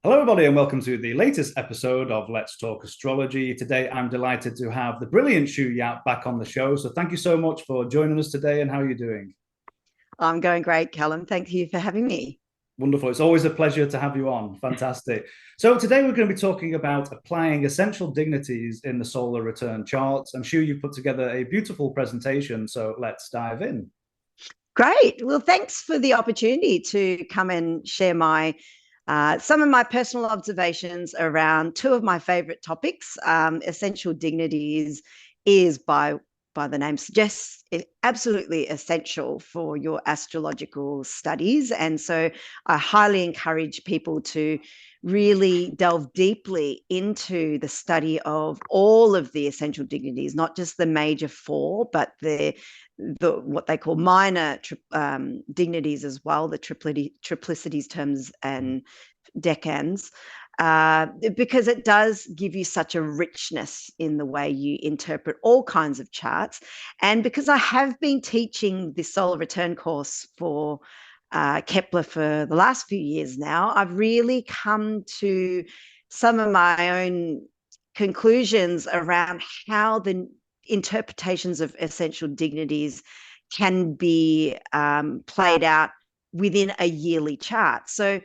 Hello, everybody, and welcome to the latest episode of Let's Talk Astrology. Today, I'm delighted to have the brilliant Shu Yap back on the show. So, thank you so much for joining us today. And how are you doing? I'm going great, Callum. Thank you for having me. Wonderful. It's always a pleasure to have you on. Fantastic. So, today we're going to be talking about applying essential dignities in the solar return charts. I'm sure you put together a beautiful presentation. So, let's dive in. Great. Well, thanks for the opportunity to come and share my some of my personal observations around two of my favorite topics. Essential dignities is by the name suggests absolutely essential for your astrological studies, and so I highly encourage people to really delve deeply into the study of all of the essential dignities, not just the major four, but the what they call minor dignities as well, the triplicities terms and decans, because it does give you such a richness in the way you interpret all kinds of charts. And because I have been teaching this solar return course for Kepler for the last few years now, I've really come to some of my own conclusions around how the interpretations of essential dignities can be played out within a yearly chart. So,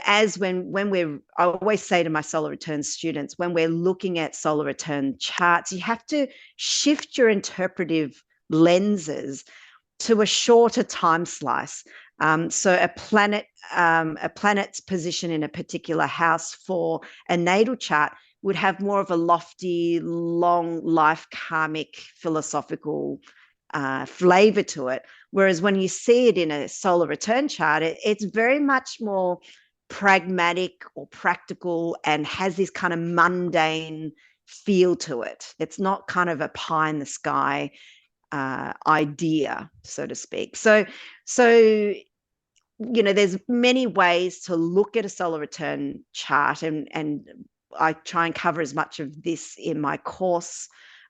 as when I always say to my solar return students, when we're looking at solar return charts, you have to shift your interpretive lenses to a shorter time slice. So a planet's position in a particular house for a natal chart would have more of a lofty, long life karmic philosophical flavor to it. Whereas when you see it in a solar return chart, it's very much more pragmatic or practical and has this kind of mundane feel to it. It's not kind of a pie in the sky idea, so to speak. So there's many ways to look at a solar return chart, and I try and cover as much of this in my course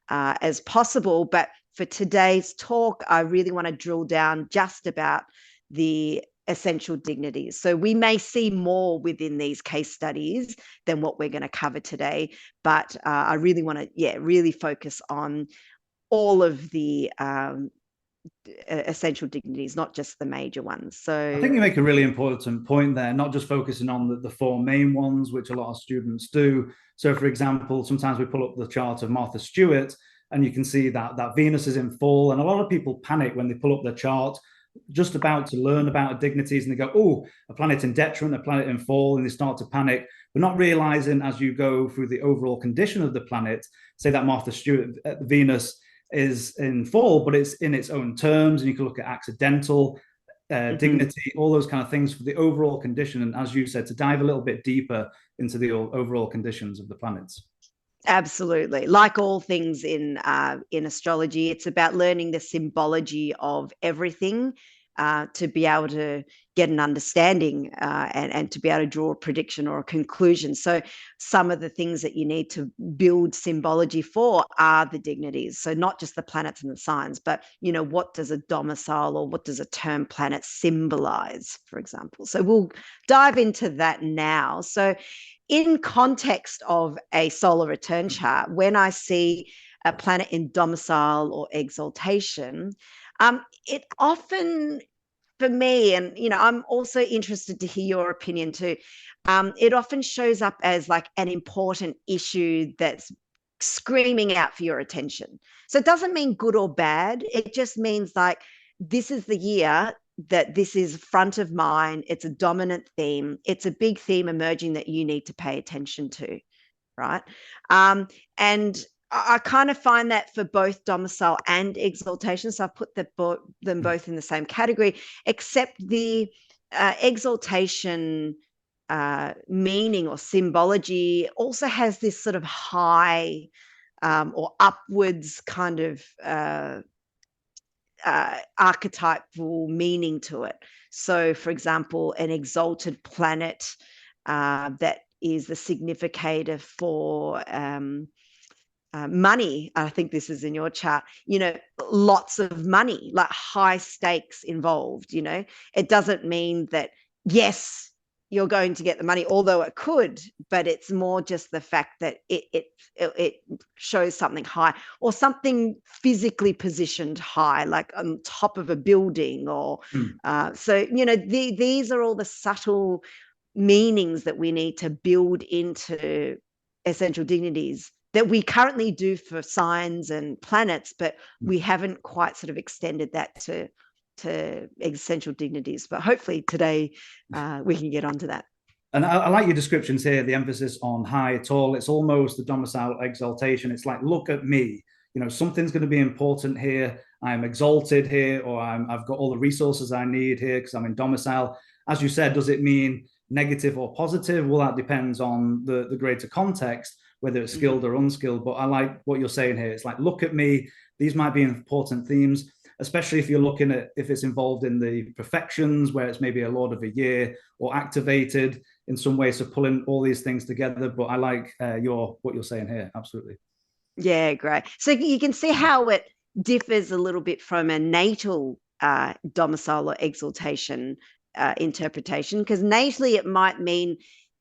as possible. But for today's talk, I really want to drill down just about the essential dignities. So we may see more within these case studies than what we're going to cover today, but I really want to, really focus on all of the essential dignities, not just the major ones. I So think you make a really important point there, not just focusing on the four main ones, which a lot of students do. So, for example, sometimes we pull up the chart of Martha Stewart, and you can see that Venus is in fall, and a lot of people panic when they pull up the chart, just about to learn about dignities, and they go, "Oh, a planet in detriment, a planet in fall," and they start to panic. But not realizing as you go through the overall condition of the planet, say that Martha Stewart Venus is in fall, but it's in its own terms, and you can look at accidental mhm. dignity, all those kind of things for the overall condition. And as you said, to dive a little bit deeper into the overall conditions of the planets. Absolutely. Like all things in astrology, it's about learning the symbology of everything to be able to get an understanding and to be able to draw a prediction or a conclusion. So some of the things that you need to build symbology for are the dignities. So not just the planets and the signs, but what does a domicile or what does a term planet symbolize, for example. So we'll dive into that now. So in context of a solar return chart, when I see a planet in domicile or exaltation, it often, for me, and I'm also interested to hear your opinion too. It often shows up as like an important issue that's screaming out for your attention. So it doesn't mean good or bad. It just means like this is the year that this is front of mind. It's a dominant theme. It's a big theme emerging that you need to pay attention to, right? And I kind of find that for both domicile and exaltation. So I've put them both in the same category, except the exaltation meaning or symbology also has this sort of high or upwards kind of archetypal meaning to it. So, for example, an exalted planet that is the significator for money. I think this is in your chart, lots of money, like high stakes involved. It doesn't mean that, yes, you're going to get the money, although it could, but it's more just the fact that it shows something high or something physically positioned high, like on top of a building, or so, these are all the subtle meanings that we need to build into essential dignities that we currently do for signs and planets, but we haven't quite sort of extended that to essential dignities. But hopefully today we can get onto that. And I like your descriptions here, the emphasis on high, tall. It's almost the domicile exaltation. It's like, look at me. Something's going to be important here. I'm exalted here, or I've got all the resources I need here because I'm in domicile. As you said, does it mean negative or positive? Well, that depends on the greater context, whether it's skilled or unskilled. But I like what you're saying here. It's like, look at me. These might be important themes, especially if you're looking at if it's involved in the perfections, where it's maybe a Lord of a Year, or activated in some way. So pulling all these things together. But I like what you're saying here. Absolutely. Yeah, great. So you can see how it differs a little bit from a natal domicile or exaltation interpretation, because natally it might mean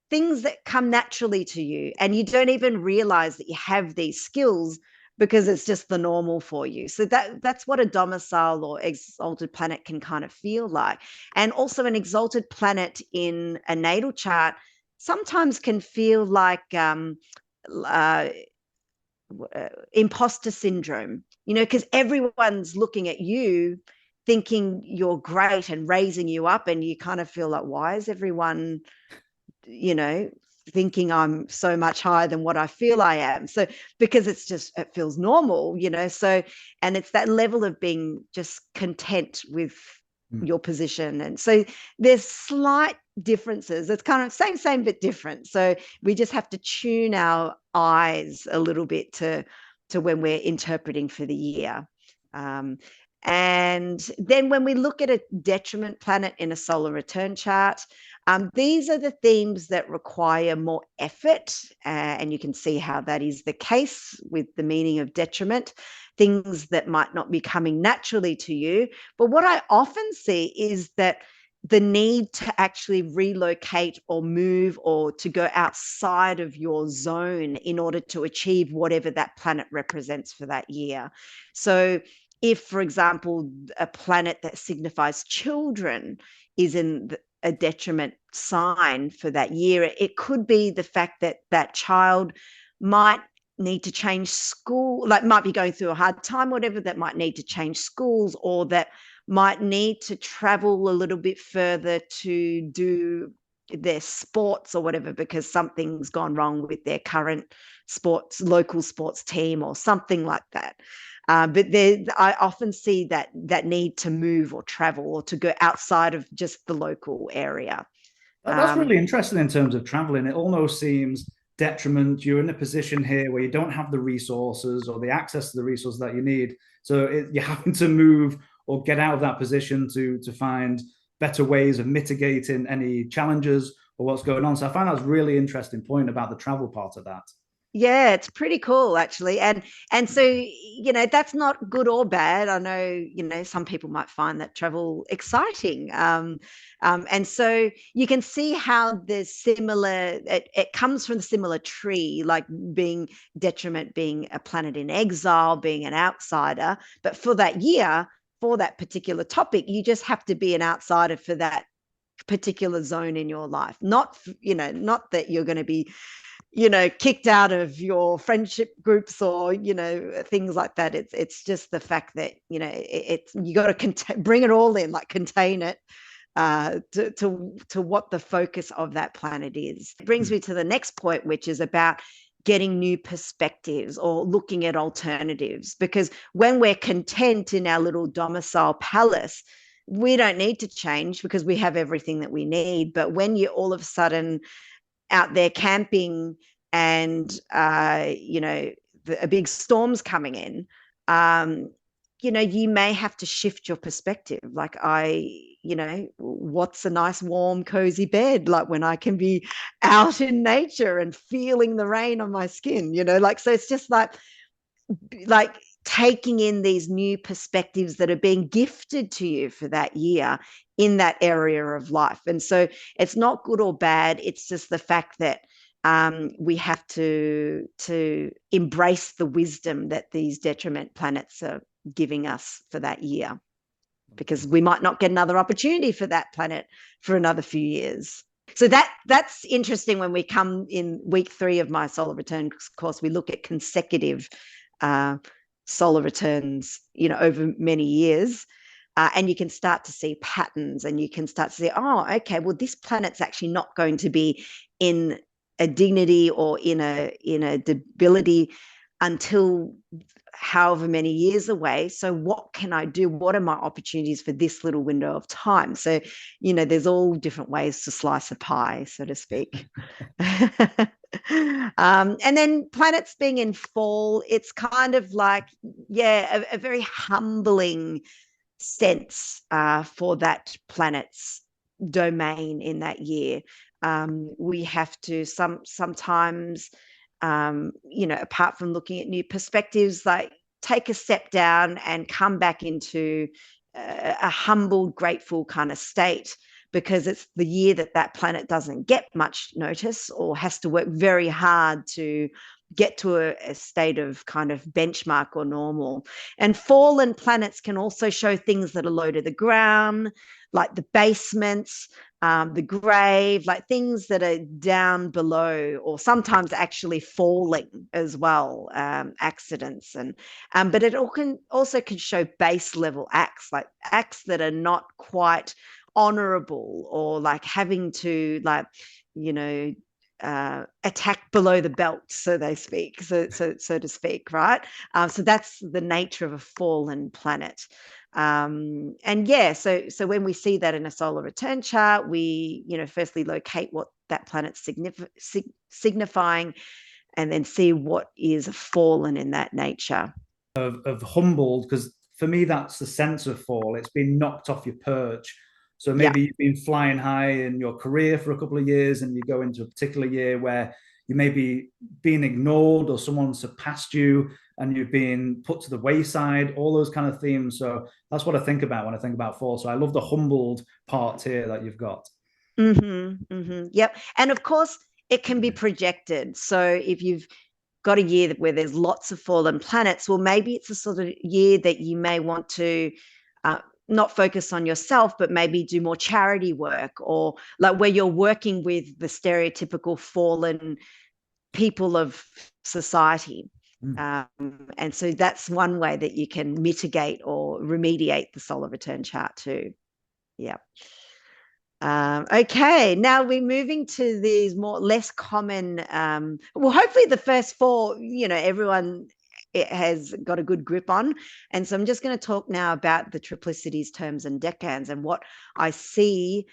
things that come naturally to you and you don't even realize that you have these skills because it's just the normal for you. So that's what a domicile or exalted planet can kind of feel like. And also an exalted planet in a natal chart sometimes can feel like imposter syndrome, because everyone's looking at you thinking you're great and raising you up, and you kind of feel like, why is everyone thinking I'm so much higher than what I feel I am? So because it feels normal, so, and it's that level of being just content with your position. And so there's slight differences. It's kind of same but different. So we just have to tune our eyes a little bit to when we're interpreting for the year. And then when we look at a detriment planet in a solar return chart, these are the themes that require more effort, and you can see how that is the case with the meaning of detriment, things that might not be coming naturally to you. But what I often see is that the need to actually relocate or move or to go outside of your zone in order to achieve whatever that planet represents for that year. So if, for example, a planet that signifies children is in a detriment sign for that year, it could be the fact that that child might need to change school, like might be going through a hard time, whatever, that might need to change schools, or that might need to travel a little bit further to do their sports or whatever because something's gone wrong with their current local sports team or something like that. But I often see that need to move or travel or to go outside of just the local area. That's really interesting in terms of traveling. It almost seems detriment. You're in a position here where you don't have the resources or the access to the resources that you need. So you're having to move or get out of that position to find better ways of mitigating any challenges or what's going on. So I find that's a really interesting point about the travel part of that. Yeah, it's pretty cool actually. And so, that's not good or bad. I know, some people might find that travel exciting. And so you can see how there's similar, it comes from the similar tree, like being detriment, being a planet in exile, being an outsider. But for that year, for that particular topic, you just have to be an outsider for that particular zone in your life. Not that you're going to be kicked out of your friendship groups or things like that. It's just the fact that you got to bring it all in, like contain it to what the focus of that planet is. It brings me to the next point, which is about getting new perspectives or looking at alternatives, because when we're content in our little domicile palace, we don't need to change because we have everything that we need. But when you're all of a sudden out there camping and a big storm's coming in, you may have to shift your perspective. Like what's a nice warm cozy bed like when I can be out in nature and feeling the rain on my skin, so it's just like taking in these new perspectives that are being gifted to you for that year in that area of life. And so it's not good or bad. It's just the fact that we have to embrace the wisdom that these detriment planets are giving us for that year, because we might not get another opportunity for that planet for another few years. So that's interesting. When we come in week 3 of my solar return course, we look at consecutive solar returns, over many years. And you can start to see patterns, and you can start to say, oh, okay, well, this planet's actually not going to be in a dignity or in a debility until however many years away. So what can I do? What are my opportunities for this little window of time? So, there's all different ways to slice a pie, so to speak. And then planets being in fall, it's kind of like, a very humbling sense for that planet's domain in that year. We have to sometimes, apart from looking at new perspectives, like take a step down and come back into a humbled, grateful kind of state, because it's the year that planet doesn't get much notice or has to work very hard to get to a state of kind of benchmark or normal. And fallen planets can also show things that are low to the ground, like the basements, the grave, like things that are down below, or sometimes actually falling as well, accidents. But it also can show base level acts, like acts that are not quite honorable, or like having to attack below the belt, so they speak, so to speak, right? So that's the nature of a fallen planet. So when we see that in a solar return chart, we firstly locate what that planet's signifying, and then see what is fallen in that nature. Of humbled, because for me that's the sense of fall. It's been knocked off your perch. So maybe you've been flying high in your career for a couple of years, and you go into a particular year where you may be being ignored, or someone surpassed you and you've been put to the wayside, all those kind of themes. So that's what I think about when I think about fall. So I love the humbled part here that you've got. Yep. And of course, it can be projected. So if you've got a year where there's lots of fallen planets, well, maybe it's a sort of year that you may want to not focus on yourself, but maybe do more charity work, or like where you're working with the stereotypical fallen people of society. And so that's one way that you can mitigate or remediate the solar return chart too. Yeah. Okay, now we're moving to these less common, well, hopefully the first 4, everyone has got a good grip on. And so I'm just going to talk now about the triplicities, terms, and decans, and what I see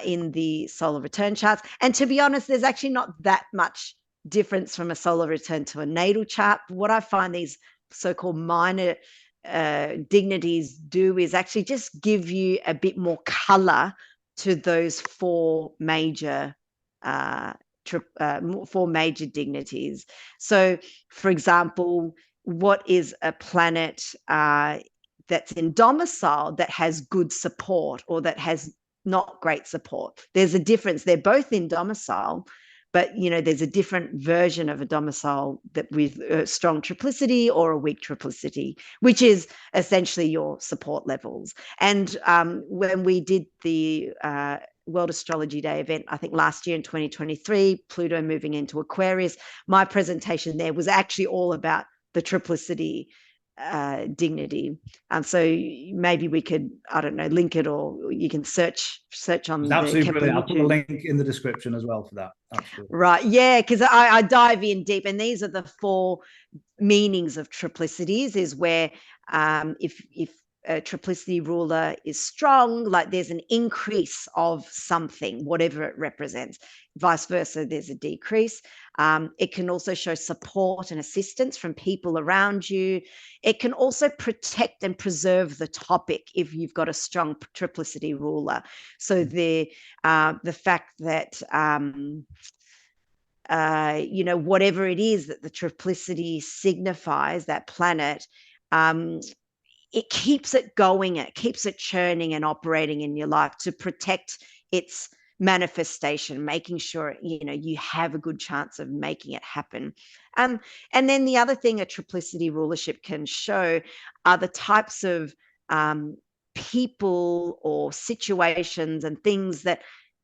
in the solar return charts. And to be honest, there's actually not that much difference from a solar return to a natal chart. But what I find these so-called minor dignities do is actually just give you a bit more color to those 4 major dignities. So, for example, what is a planet that's in domicile that has good support, or that has not great support? There's a difference. They're both in domicile, but there's a different version of a domicile that with a strong triplicity or a weak triplicity, which is essentially your support levels. And when we did the World Astrology Day event, I think last year in 2023, Pluto moving into Aquarius, my presentation there was actually all about the triplicity dignity. So maybe we could, I don't know, link it, or you can search on the Kepler. I'll put a link in the description as well for that. Absolutely. Right. Yeah, because I dive in deep, and these are the 4 meanings of triplicities, is where if a triplicity ruler is strong, like there's an increase of something, whatever it represents. Vice versa, there's a decrease. It can also show support and assistance from people around you. It can also protect and preserve the topic if you've got a strong triplicity ruler. So the fact that whatever it is that the triplicity signifies, that planet, it keeps it going, it keeps it churning and operating in your life to protect its manifestation, making sure you have a good chance of making it happen. And then the other thing a triplicity rulership can show are the types of people or situations and things that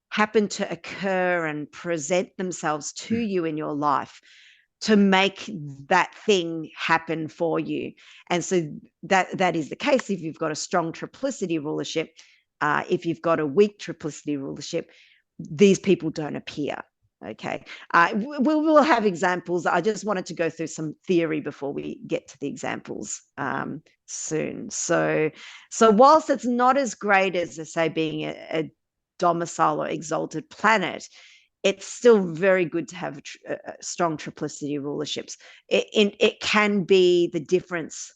happen to occur and present themselves to you in your life to make that thing happen for you. And so that is the case if you've got a strong triplicity rulership. If you've got a weak triplicity rulership, these people don't appear. Okay. We'll have examples. I just wanted to go through some theory before we get to the examples soon. So whilst it's not as great as, say, being a domicile or exalted planet, it's still very good to have strong triplicity rulerships. It can be the difference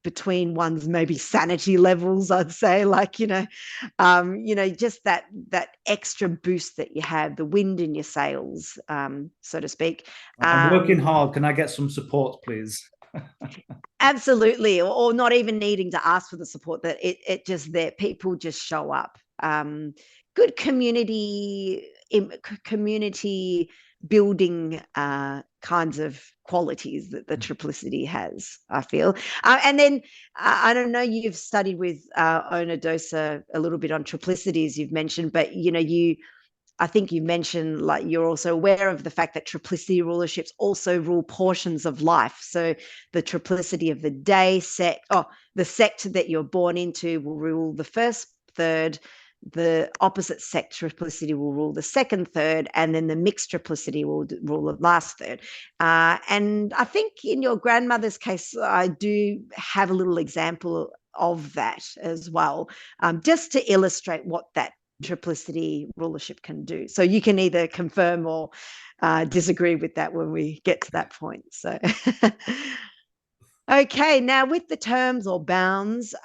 between one's maybe sanity levels, I'd say, like, just that extra boost that you have, the wind in your sails, so to speak. I'm working hard. Can I get some support, please? Absolutely. Or not even needing to ask for the support, that it just there, people just show up. Good community building kinds of qualities that the triplicity has, I feel. And then I don't know, you've studied with Ona Dosa a little bit on triplicities, you've mentioned, but I think you mentioned, like, you're also aware of the fact that triplicity rulerships also rule portions of life. So the triplicity of the day the sect that you're born into will rule the first third, the opposite sect triplicity will rule the second third, and then the mixed triplicity will rule the last third. And I think in your grandmother's case, I do have a little example of that as well, just to illustrate what that triplicity rulership can do. So you can either confirm or disagree with that when we get to that point. So okay, now with the terms or bounds,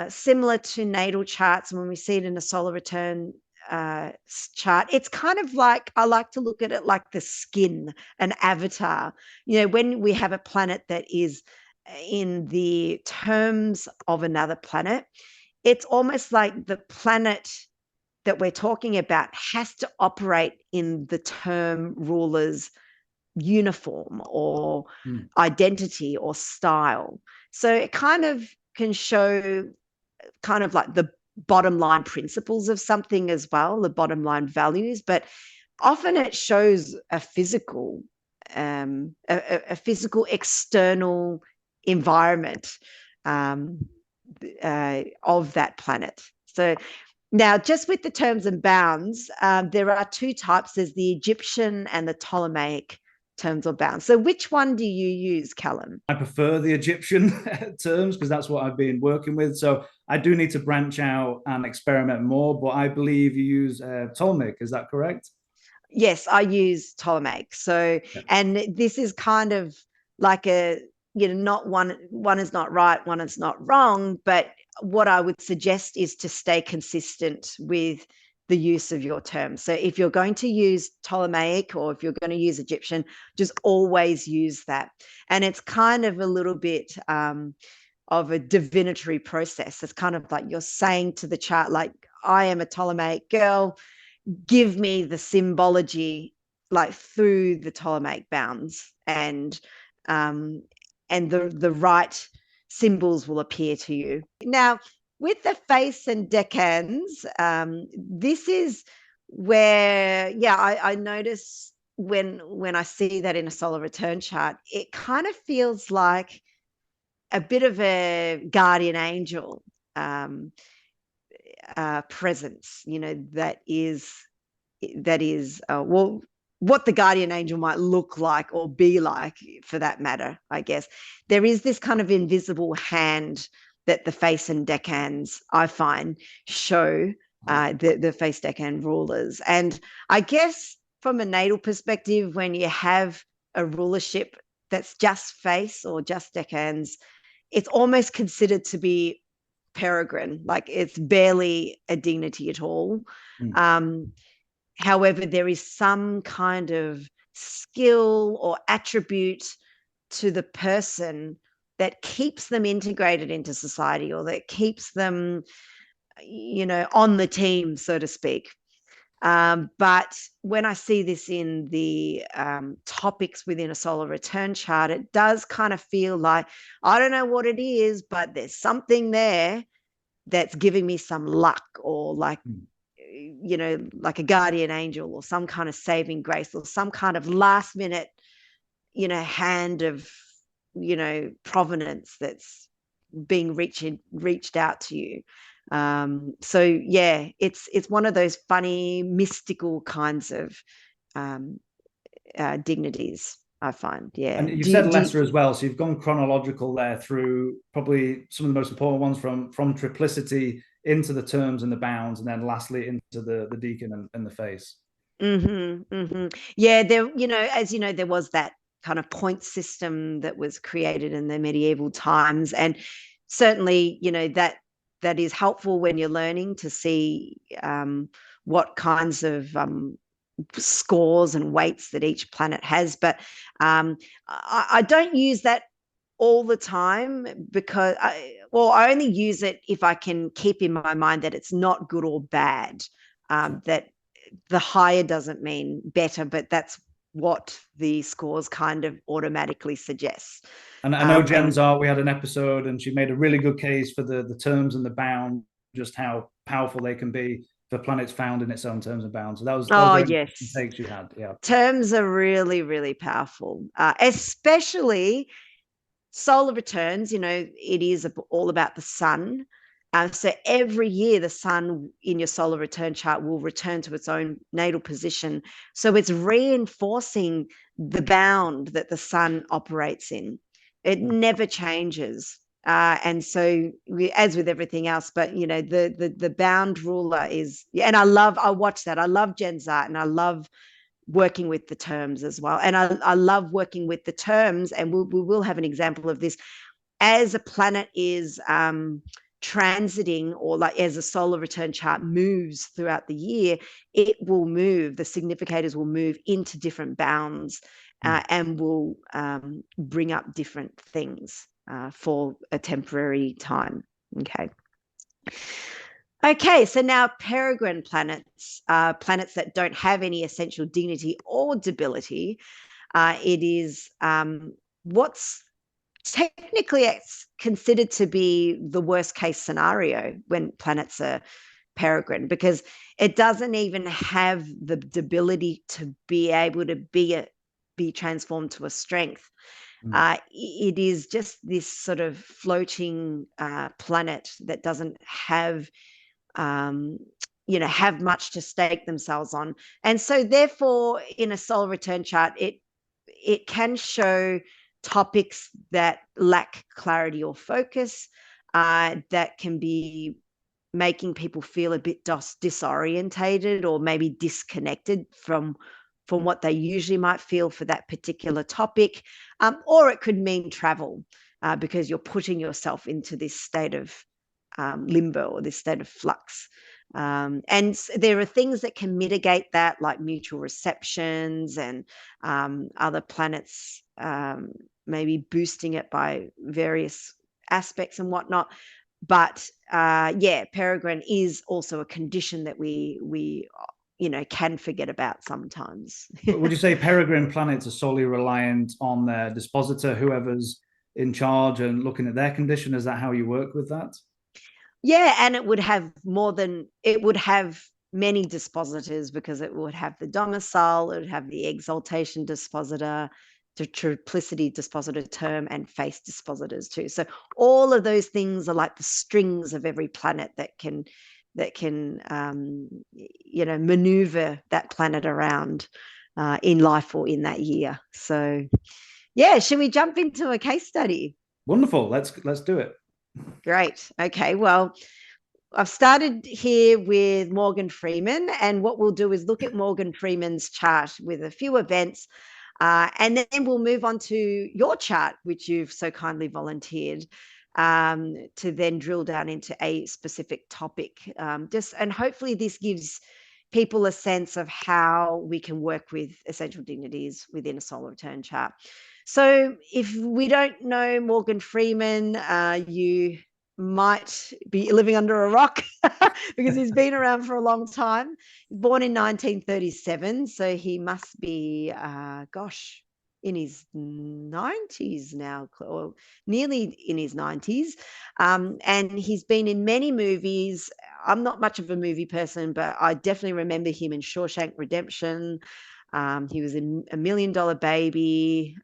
similar to natal charts, when we see it in a solar return chart, it's kind of like, I like to look at it like the skin, an avatar. When we have a planet that is in the terms of another planet, it's almost like the planet that we're talking about has to operate in the term ruler's uniform or identity or style. So it kind of can show kind of like the bottom line principles of something as well, the bottom line values, but often it shows a physical external environment of that planet. So now, just with the terms and bounds, there are two types. There's the Egyptian and the Ptolemaic terms or bounds. So which one do you use, Callum? I prefer the Egyptian terms because that's what I've been working with. So I do need to branch out and experiment more, but I believe you use Ptolemaic. Is that correct? Yes, I use Ptolemaic. So, and this is kind of like not one is not right, one is not wrong, but what I would suggest is to stay consistent with the use of your terms. So if you're going to use Ptolemaic or if you're going to use Egyptian, just always use that. And it's kind of a little bit of a divinatory process. It's kind of like you're saying to the chart, like, I am a Ptolemaic girl, give me the symbology like through the Ptolemaic bounds, and the right symbols will appear to you. Now, with the face and decans, this is where, I notice when I see that in a solar return chart, it kind of feels like a bit of a guardian angel presence, that is what the guardian angel might look like or be like, for that matter. I guess there is this kind of invisible hand that the face and decans, I find, show the face decan rulers. And I guess from a natal perspective, when you have a rulership that's just face or just decans, it's almost considered to be Peregrine, like it's barely a dignity at all. However, there is some kind of skill or attribute to the person that keeps them integrated into society, or that keeps them, on the team, so to speak. But when I see this in the topics within a solar return chart, it does kind of feel like, I don't know what it is, but there's something there that's giving me some luck, or like, like a guardian angel, or some kind of saving grace, or some kind of last minute, hand of, provenance that's being reached out to you. So yeah, it's one of those funny mystical kinds of dignities, I find. Yeah. And you said lesser as well, so you've gone chronological there through probably some of the most important ones from triplicity into the terms and the bounds, and then lastly into the Decan and the face. Yeah, there, as you know, there was that kind of point system that was created in the medieval times, and certainly, that is helpful when you're learning to see what kinds of scores and weights that each planet has. But I don't use that all the time, because I only use it if I can keep in my mind that it's not good or bad. That the higher doesn't mean better, but that's what the scores kind of automatically suggests. And I know Jen's art, we had an episode and she made a really good case for the terms and the bound, just how powerful they can be for planets found in its own terms and bounds. So that was yes, takes you had. Yeah. Terms are really, really powerful, especially solar returns. It is all about the sun. So every year the sun in your solar return chart will return to its own natal position. So it's reinforcing the bound that the sun operates in. It never changes. And so as with everything else, but the bound ruler is, and I watch that. I love Jen's art, and I love working with the terms as well. And I love working with the terms, and we will have an example of this. As a planet is transiting, or like as a solar return chart moves throughout the year, it will move, the significators will move into different bounds, and will bring up different things for a temporary time. Okay, so now Peregrine planets, planets that don't have any essential dignity or debility. It is what's technically considered to be the worst case scenario when planets are Peregrine, because it doesn't even have the ability to be able to be transformed to a strength. It is just this sort of floating planet that doesn't have have much to stake themselves on. And so therefore, in a solar return chart, it can show topics that lack clarity or focus, that can be making people feel a bit disorientated, or maybe disconnected from what they usually might feel for that particular topic. Or it could mean travel, because you're putting yourself into this state of limbo, or this state of flux. And there are things that can mitigate that, like mutual receptions and other planets maybe boosting it by various aspects and whatnot. But Peregrine is also a condition that we can forget about sometimes. Would you say Peregrine planets are solely reliant on their dispositor, whoever's in charge, and looking at their condition? Is that how you work with that? Yeah, and it would have many dispositors, because it would have the domicile, it would have the exaltation dispositor, the triplicity dispositor term, and face dispositors too. So all of those things are like the strings of every planet that can maneuver that planet around in life or in that year. So yeah, should we jump into a case study? Wonderful. Let's do it. Great. Okay. Well, I've started here with Morgan Freeman, and what we'll do is look at Morgan Freeman's chart with a few events, and then we'll move on to your chart, which you've so kindly volunteered, to then drill down into a specific topic. And hopefully this gives people a sense of how we can work with essential dignities within a solar return chart. So if we don't know Morgan Freeman, you might be living under a rock because he's been around for a long time. Born in 1937, so he must be, in his 90s now, or nearly in his 90s. And he's been in many movies. I'm not much of a movie person, but I definitely remember him in Shawshank Redemption. He was in $1 Million Baby,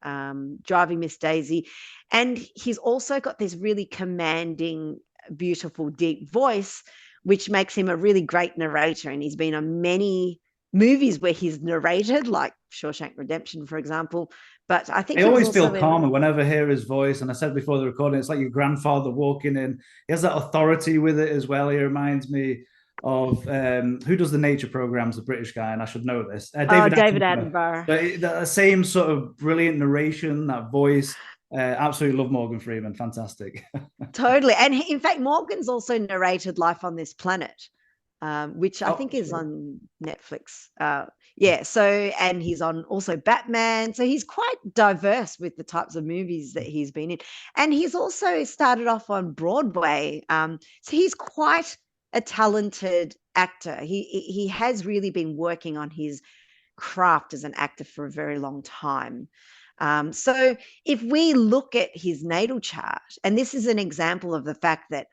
Driving Miss Daisy. And he's also got this really commanding, beautiful, deep voice, which makes him a really great narrator. And he's been on many movies where he's narrated, like Shawshank Redemption, for example. But I think I always feel calmer whenever I hear his voice. And I said before the recording, it's like your grandfather walking in. He has that authority with it as well. He reminds me of who does the nature programs, the British guy, and I should know this. David Attenborough. The same sort of brilliant narration, that voice. Absolutely love Morgan Freeman. Fantastic. Totally. And in fact, Morgan's also narrated Life on This Planet, which I think is on Netflix. So, and he's on also Batman. So he's quite diverse with the types of movies that he's been in. And he's also started off on Broadway. So he's quite a talented actor. He has really been working on his craft as an actor for a very long time. So if we look at his natal chart, and this is an example of the fact that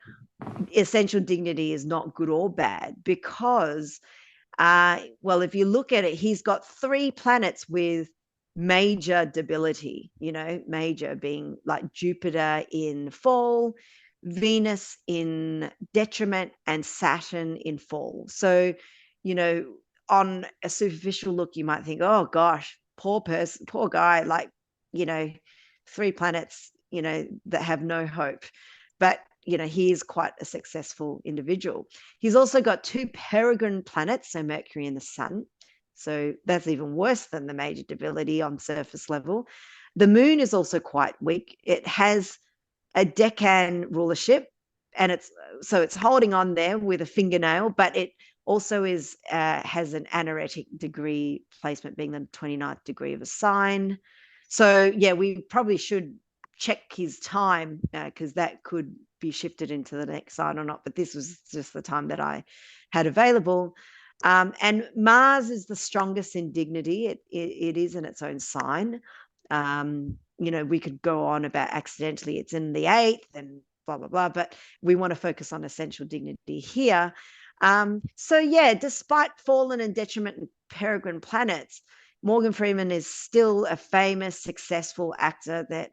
essential dignity is not good or bad, because, if you look at it, he's got 3 planets with major debility, major being like Jupiter in fall, Venus in detriment, and Saturn in fall. So, on a superficial look, you might think, oh gosh, poor guy, 3 planets, that have no hope. But, he is quite a successful individual. He's also got 2 Peregrine planets, so Mercury and the Sun. So that's even worse than the major debility on surface level. The moon is also quite weak. It has a Decan rulership, and it's holding on there with a fingernail, but it also has an anaretic degree placement, being the 29th degree of a sign. So yeah, we probably should check his time, because that could be shifted into the next sign or not, but this was just the time that I had available. And Mars is the strongest in dignity. It is in its own sign. We could go on about accidentally it's in the 8th and blah, blah, blah, but we want to focus on essential dignity here. Despite fallen and detriment and Peregrine planets, Morgan Freeman is still a famous, successful actor that,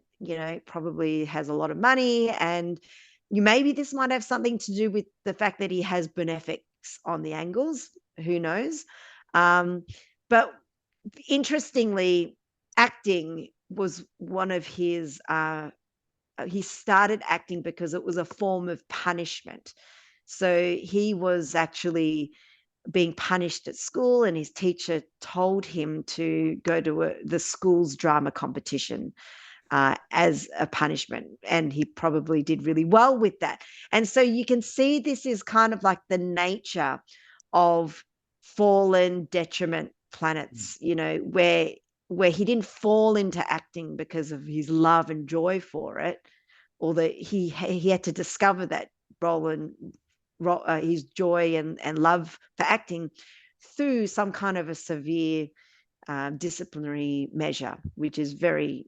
probably has a lot of money. And maybe this might have something to do with the fact that he has benefics on the angles. Who knows? But interestingly, acting was one of his, he started acting because it was a form of punishment. So he was actually being punished at school, and his teacher told him to go to the school's drama competition as a punishment. And he probably did really well with that. And so you can see this is kind of like the nature of fallen detriment planets, where he didn't fall into acting because of his love and joy for it, or that he had to discover that role and his joy and love for acting through some kind of a severe disciplinary measure, which is very,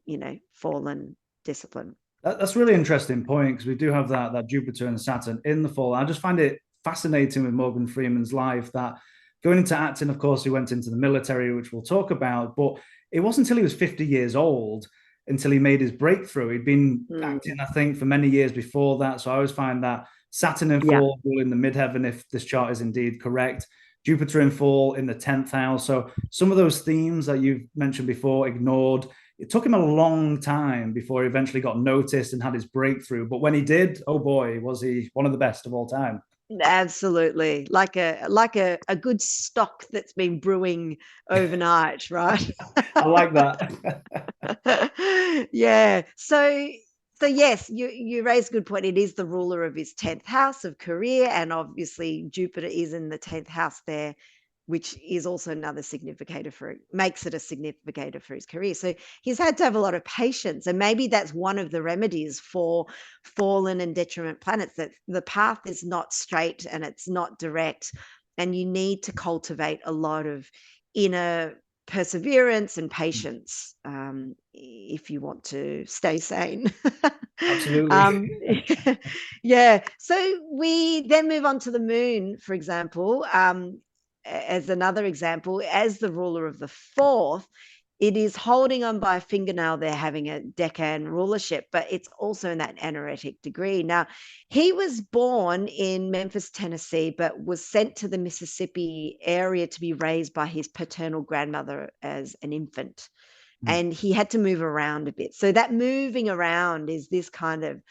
fallen discipline. That's a really interesting point, because we do have that Jupiter and Saturn in the fall. I just find it fascinating with Morgan Freeman's life that going into acting, of course, he went into the military, which we'll talk about, but it wasn't until he was 50 years old until he made his breakthrough. He'd been acting, I think, for many years before that. So I always find that Saturn in fall, in the midheaven, if this chart is indeed correct, Jupiter in fall in the 10th house. So some of those themes that you've mentioned before, ignored. It took him a long time before he eventually got noticed and had his breakthrough. But when he did, oh boy, was he one of the best of all time. Absolutely. Like a good stock that's been brewing overnight, right? I like that. Yeah. So yes, you raise a good point. It is the ruler of his 10th house of career, and obviously Jupiter is in the 10th house there which is also another significator makes it a significator for his career. So he's had to have a lot of patience, and maybe that's one of the remedies for fallen and detriment planets, that the path is not straight and it's not direct, and you need to cultivate a lot of inner perseverance and patience if you want to stay sane. Absolutely. Yeah. So we then move on to the moon, for example, as another example, as the ruler of the fourth. It is holding on by a fingernail there, having a Decan rulership, but it's also in that anaretic degree. Now, he was born in Memphis, Tennessee, but was sent to the Mississippi area to be raised by his paternal grandmother as an infant. And he had to move around a bit. So that moving around is this kind of,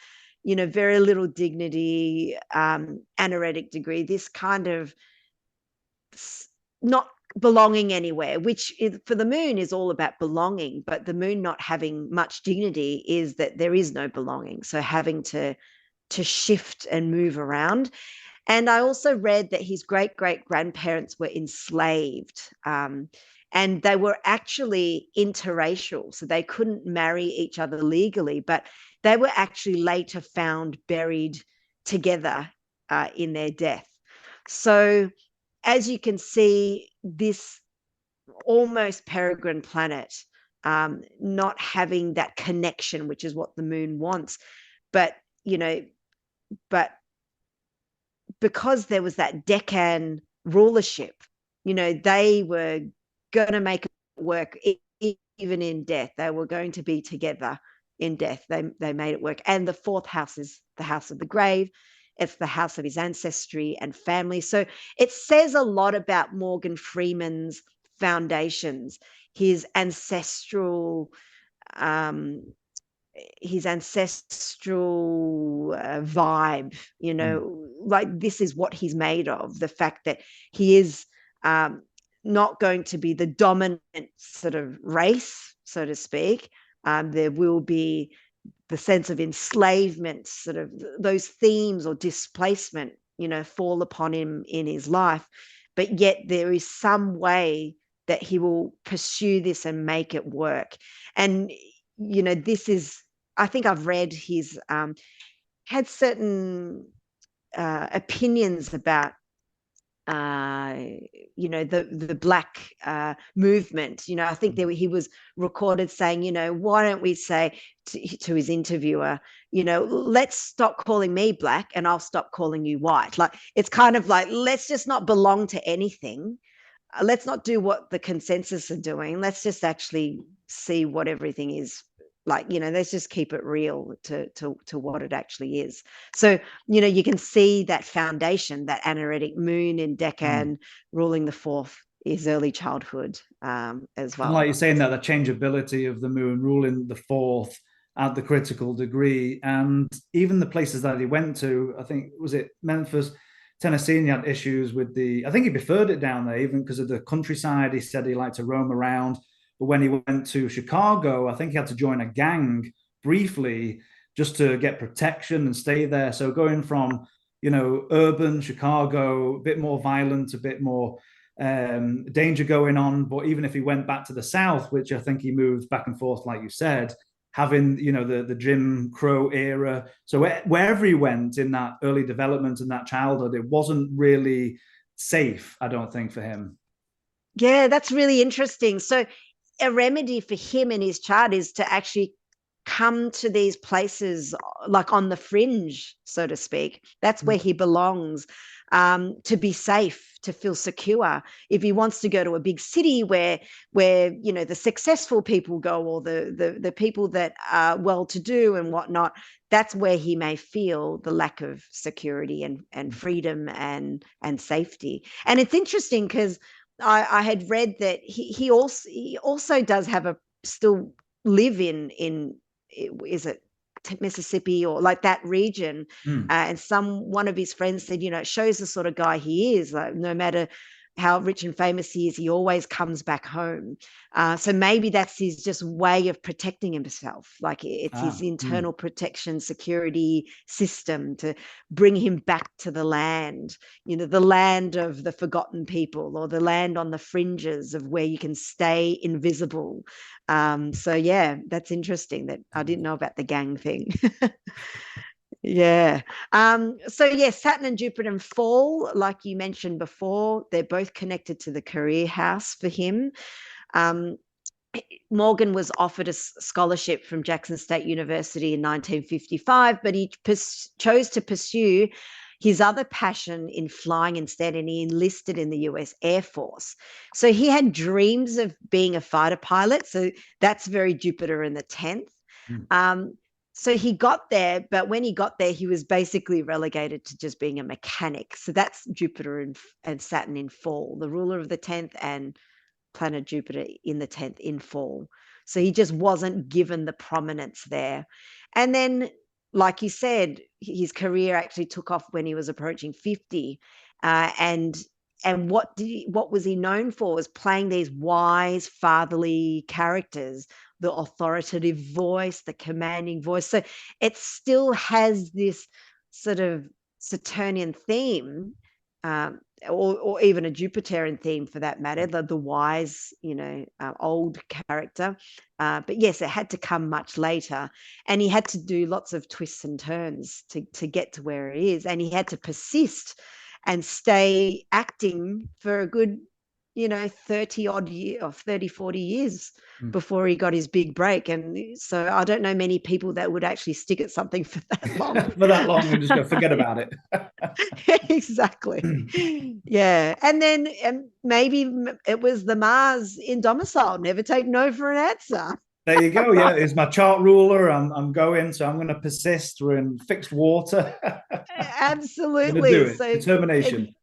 very little dignity, anaretic degree, this kind of not belonging anywhere, which is, for the moon, is all about belonging, but the moon not having much dignity is that there is no belonging. So having to shift and move around. And I also read that his great-great-grandparents were enslaved, and they were actually interracial, so they couldn't marry each other legally, but they were actually later found buried together in their death. So as you can see, this almost peregrine planet not having that connection, which is what the moon wants, but because there was that Decan rulership, they were going to make it work even in death. They were going to be together in death. They made it work. And the fourth house is the house of the grave. It's the house of his ancestry and family. So it says a lot about Morgan Freeman's foundations, his ancestral vibe, like this is what he's made of. The fact that he is not going to be the dominant sort of race, so to speak. There will be the sense of enslavement, sort of those themes or displacement, fall upon him in his life. But yet there is some way that he will pursue this and make it work. And, this is, I think I've read his had certain opinions about the black movement. I think he was recorded saying, why don't we say to his interviewer, let's stop calling me black and I'll stop calling you white. Like, it's kind of like, let's just not belong to anything. Let's not do what the consensus are doing. Let's just actually see what everything is like. Let's just keep it real to what it actually is. So, you can see that foundation, that anaretic moon in Decan ruling the fourth, is early childhood as well. And like you're saying, that the changeability of the moon ruling the fourth at the critical degree, and even the places that he went to, I think, was it Memphis, Tennessee, and he had issues with I think he preferred it down there, even because of the countryside. He said he liked to roam around. But when he went to Chicago, I think he had to join a gang briefly just to get protection and stay there. So going from, urban Chicago, a bit more violent, a bit more danger going on. But even if he went back to the South, which I think he moved back and forth, like you said, having, the Jim Crow era. So wherever he went in that early development and that childhood, it wasn't really safe, I don't think, for him. Yeah, that's really interesting. So a remedy for him in his chart is to actually come to these places like on the fringe, so to speak. That's where he belongs, to be safe, to feel secure. If he wants to go to a big city where the successful people go, or the people that are well-to-do and whatnot, that's where he may feel the lack of security and freedom and safety. And it's interesting because I had read that he also does have still live in is it Mississippi or like that region, and one of his friends said, it shows the sort of guy he is. Like, no matter how rich and famous he is, he always comes back home. So maybe that's his just way of protecting himself. Like it's his internal protection security system to bring him back to the land, the land of the forgotten people, or the land on the fringes of where you can stay invisible. So yeah, that's interesting. That I didn't know about the gang thing. Yeah. So yes, Saturn and Jupiter in fall, like you mentioned before, they're both connected to the career house for him. Morgan was offered a scholarship from Jackson State University in 1955, but he chose to pursue his other passion in flying instead, and he enlisted in the US Air Force. So he had dreams of being a fighter pilot. So that's very Jupiter in the 10th. So he got there, but when he got there, he was basically relegated to just being a mechanic. So that's Jupiter and Saturn in fall, the ruler of the 10th and planet Jupiter in the 10th in fall. So he just wasn't given the prominence there. And then, like you said, his career actually took off when he was approaching 50. And what was he known for? Was playing these wise, fatherly characters, the authoritative voice, the commanding voice. So it still has this sort of Saturnian theme, or even a Jupiterian theme for that matter, the wise, old character. But yes, it had to come much later, and he had to do lots of twists and turns to get to where he is, and he had to persist and stay acting for a good 30 odd year or 30 40 years before he got his big break. And so I don't know many people that would actually stick at something for that long and just go forget about it. Exactly. Yeah. And then maybe it was the Mars in Domicile, never take no for an answer. There you go. Yeah, it's my chart ruler. I'm going, so I'm going to persist. We're in fixed water. Absolutely. Do it. So determination.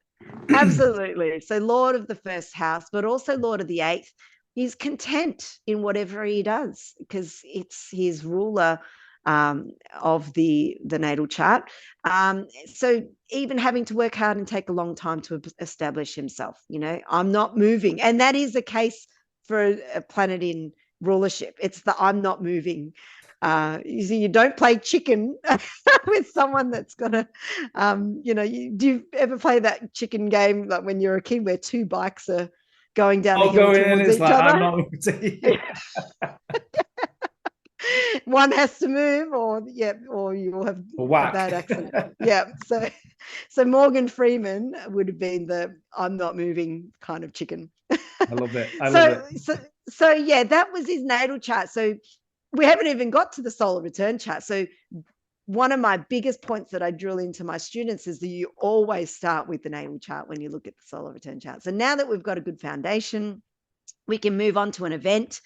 Absolutely. So Lord of the first house, but also Lord of the eighth. He's content in whatever he does because it's his ruler of the natal chart. So even having to work hard and take a long time to establish himself, I'm not moving. And that is the case for a planet in rulership. It's the I'm not moving. You see, you don't play chicken with someone that's gonna, do you ever play that chicken game like when you're a kid where two bikes are going down a hill towards each other? I'm not one has to move, or you'll have a bad accident. Yeah. So Morgan Freeman would have been the I'm not moving kind of chicken. I love it. So yeah, that was his natal chart. So we haven't even got to the solar return chart. So one of my biggest points that I drill into my students is that you always start with the natal chart when you look at the solar return chart. So now that we've got a good foundation, we can move on to an event,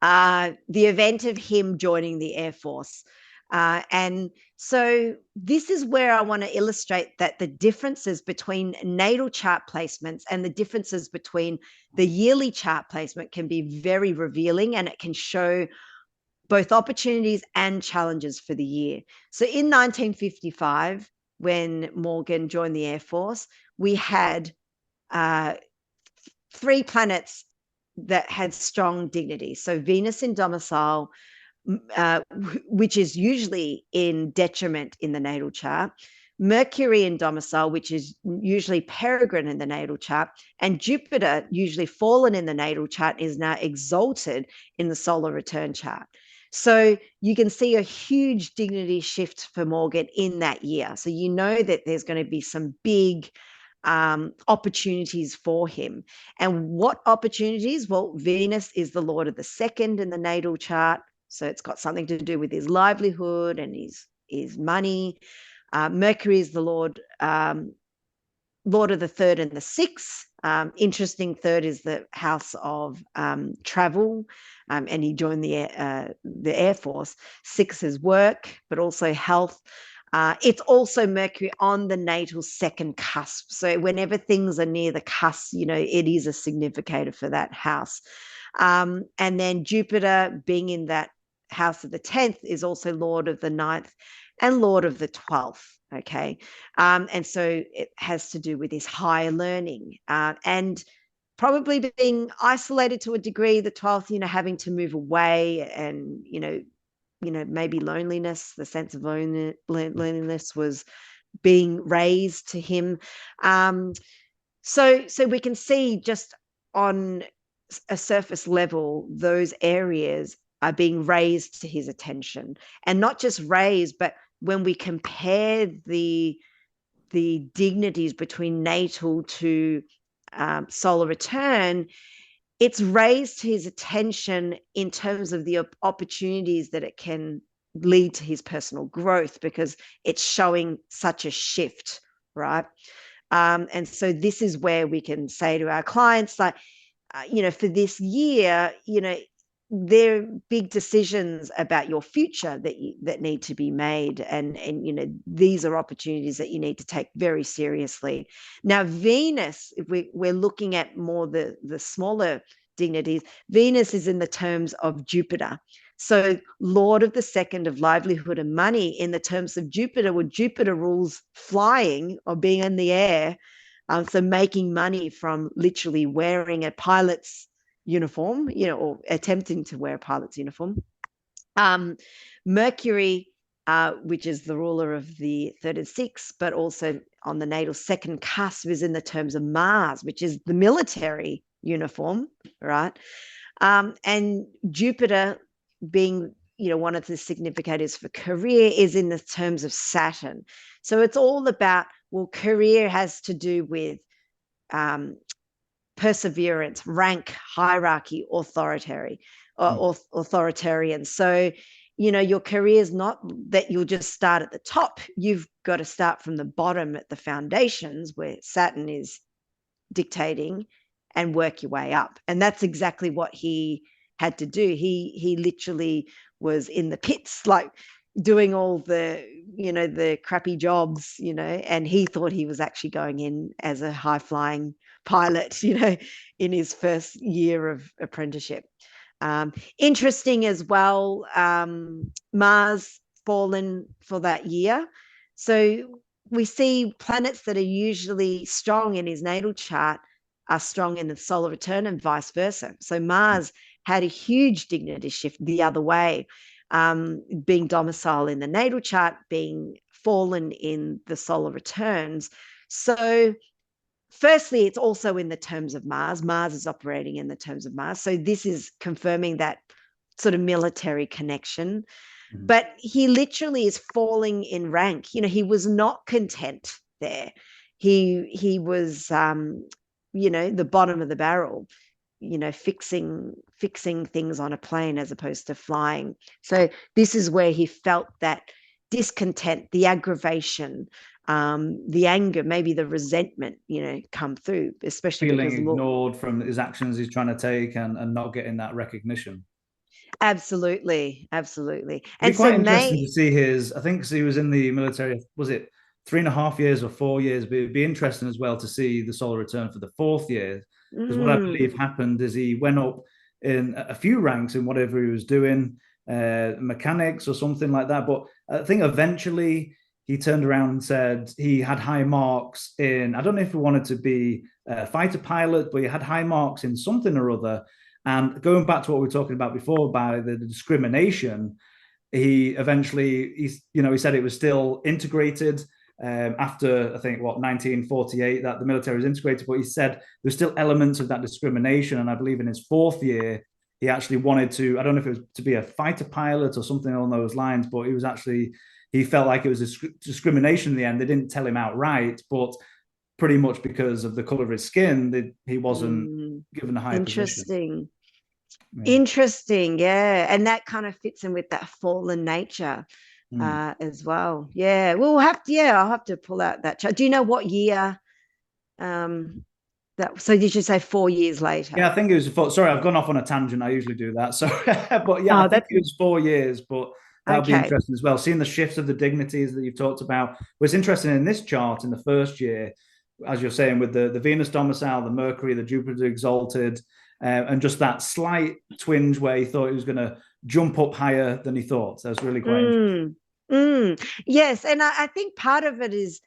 the event of him joining the Air Force. And so this is where I want to illustrate that the differences between natal chart placements and the differences between the yearly chart placement can be very revealing, and it can show both opportunities and challenges for the year. So in 1955, when Morgan joined the Air Force, we had 3 planets that had strong dignity. So Venus in Domicile, which is usually in Detriment in the natal chart, Mercury in Domicile, which is usually Peregrine in the natal chart, and Jupiter, usually fallen in the natal chart, is now exalted in the solar return chart. So you can see a huge dignity shift for Morgan in that year. So you know that there's going to be some big opportunities for him. And what opportunities? Well, Venus is the Lord of the second in the natal chart. So it's got something to do with his livelihood and his money. Mercury is the Lord of the third and the sixth. Interesting, third is the house of travel, and he joined the Air Force. 6 is work, but also health. It's also Mercury on the natal second cusp. So whenever things are near the cusp, it is a significator for that house. And then Jupiter being in that house of the 10th is also Lord of the 9th and Lord of the 12th. Okay. And so it has to do with this higher learning and probably being isolated to a degree, the 12th, having to move away and, maybe loneliness, the sense of loneliness was being raised to him. So we can see just on a surface level, those areas are being raised to his attention, and not just raised, but when we compare the dignities between natal to solar return, it's raised his attention in terms of the opportunities that it can lead to his personal growth, because it's showing such a shift, right? And so this is where we can say to our clients, like, for this year, there are big decisions about your future that need to be made, and these are opportunities that you need to take very seriously. Now, Venus, if we're looking at more the smaller dignities, Venus is in the terms of Jupiter. So Lord of the second of livelihood and money in the terms of Jupiter, well, Jupiter rules flying or being in the air. So making money from literally wearing a pilot's uniform, or attempting to wear a pilot's uniform. Mercury, which is the ruler of the third and sixth, but also on the natal second cusp, is in the terms of Mars, which is the military uniform, right? And Jupiter, being one of the significators for career, is in the terms of Saturn. So it's all about, well, career has to do with perseverance, rank, hierarchy, authoritarian. So, your career is not that you'll just start at the top. You've got to start from the bottom at the foundations where Saturn is dictating and work your way up. And that's exactly what he had to do. He literally was in the pits, like doing all the crappy jobs, and he thought he was actually going in as a high flying pilot, in his first year of apprenticeship. Interesting as well, Mars fallen for that year. So we see planets that are usually strong in his natal chart are strong in the solar return, and vice versa. So Mars had a huge dignity shift the other way, being domicile in the natal chart, being fallen in the solar returns. So firstly, it's also in the terms of Mars. Mars is operating in the terms of Mars. So this is confirming that sort of military connection. Mm-hmm. But he literally is falling in rank. He was not content there. He was, the bottom of the barrel, fixing things on a plane as opposed to flying. So this is where he felt that discontent, the aggravation, the anger, maybe the resentment, come through, especially feeling because ignored from his actions he's trying to take and not getting that recognition. Absolutely. And it's quite interesting to see I think he was in the military, was it 3.5 years or 4 years? But it'd be interesting as well to see the solar return for the 4th year, because what I believe happened is he went up in a few ranks in whatever he was doing, mechanics or something like that. But I think eventually he turned around and said he had high marks in, I don't know if he wanted to be a fighter pilot, but he had high marks in something or other. And going back to what we were talking about before, by the discrimination, he eventually, he said it was still integrated after, I think, 1948, that the military was integrated. But he said there's still elements of that discrimination. And I believe in his 4th year, he actually wanted to, I don't know if it was to be a fighter pilot or something along those lines, but he felt like it was a discrimination in the end. They didn't tell him outright, but pretty much because of the color of his skin, he wasn't given a high position. Interesting, yeah. And that kind of fits in with that fallen nature as well. Yeah, I'll have to pull out that chart. Do you know what year so did you say 4 years later? Yeah, I think it was sorry, I've gone off on a tangent. I usually do that. So but yeah, I think it was 4 years, but that'll be interesting as well. Seeing the shifts of the dignities that you've talked about. What's interesting in this chart in the first year, as you're saying, with the Venus domicile, the Mercury, the Jupiter exalted, and just that slight twinge where he thought he was going to jump up higher than he thought. So it's really quite interesting. Yes, and I think part of it is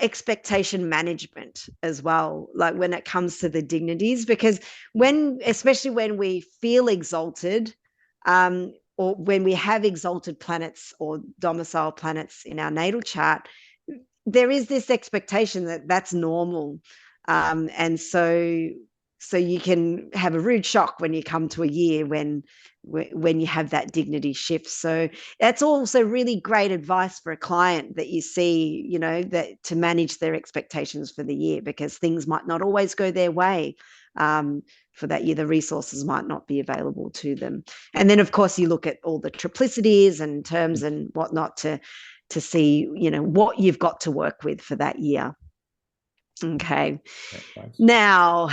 expectation management as well, like when it comes to the dignities, because especially when we feel exalted, or when we have exalted planets or domicile planets in our natal chart, there is this expectation that that's normal, and so you can have a rude shock when you come to a year when you have that dignity shift. So that's also really great advice for a client that you see, that to manage their expectations for the year, because things might not always go their way. For that year, the resources might not be available to them. And then, of course, you look at all the triplicities and terms and whatnot to see, what you've got to work with for that year. Okay. Nice. Now,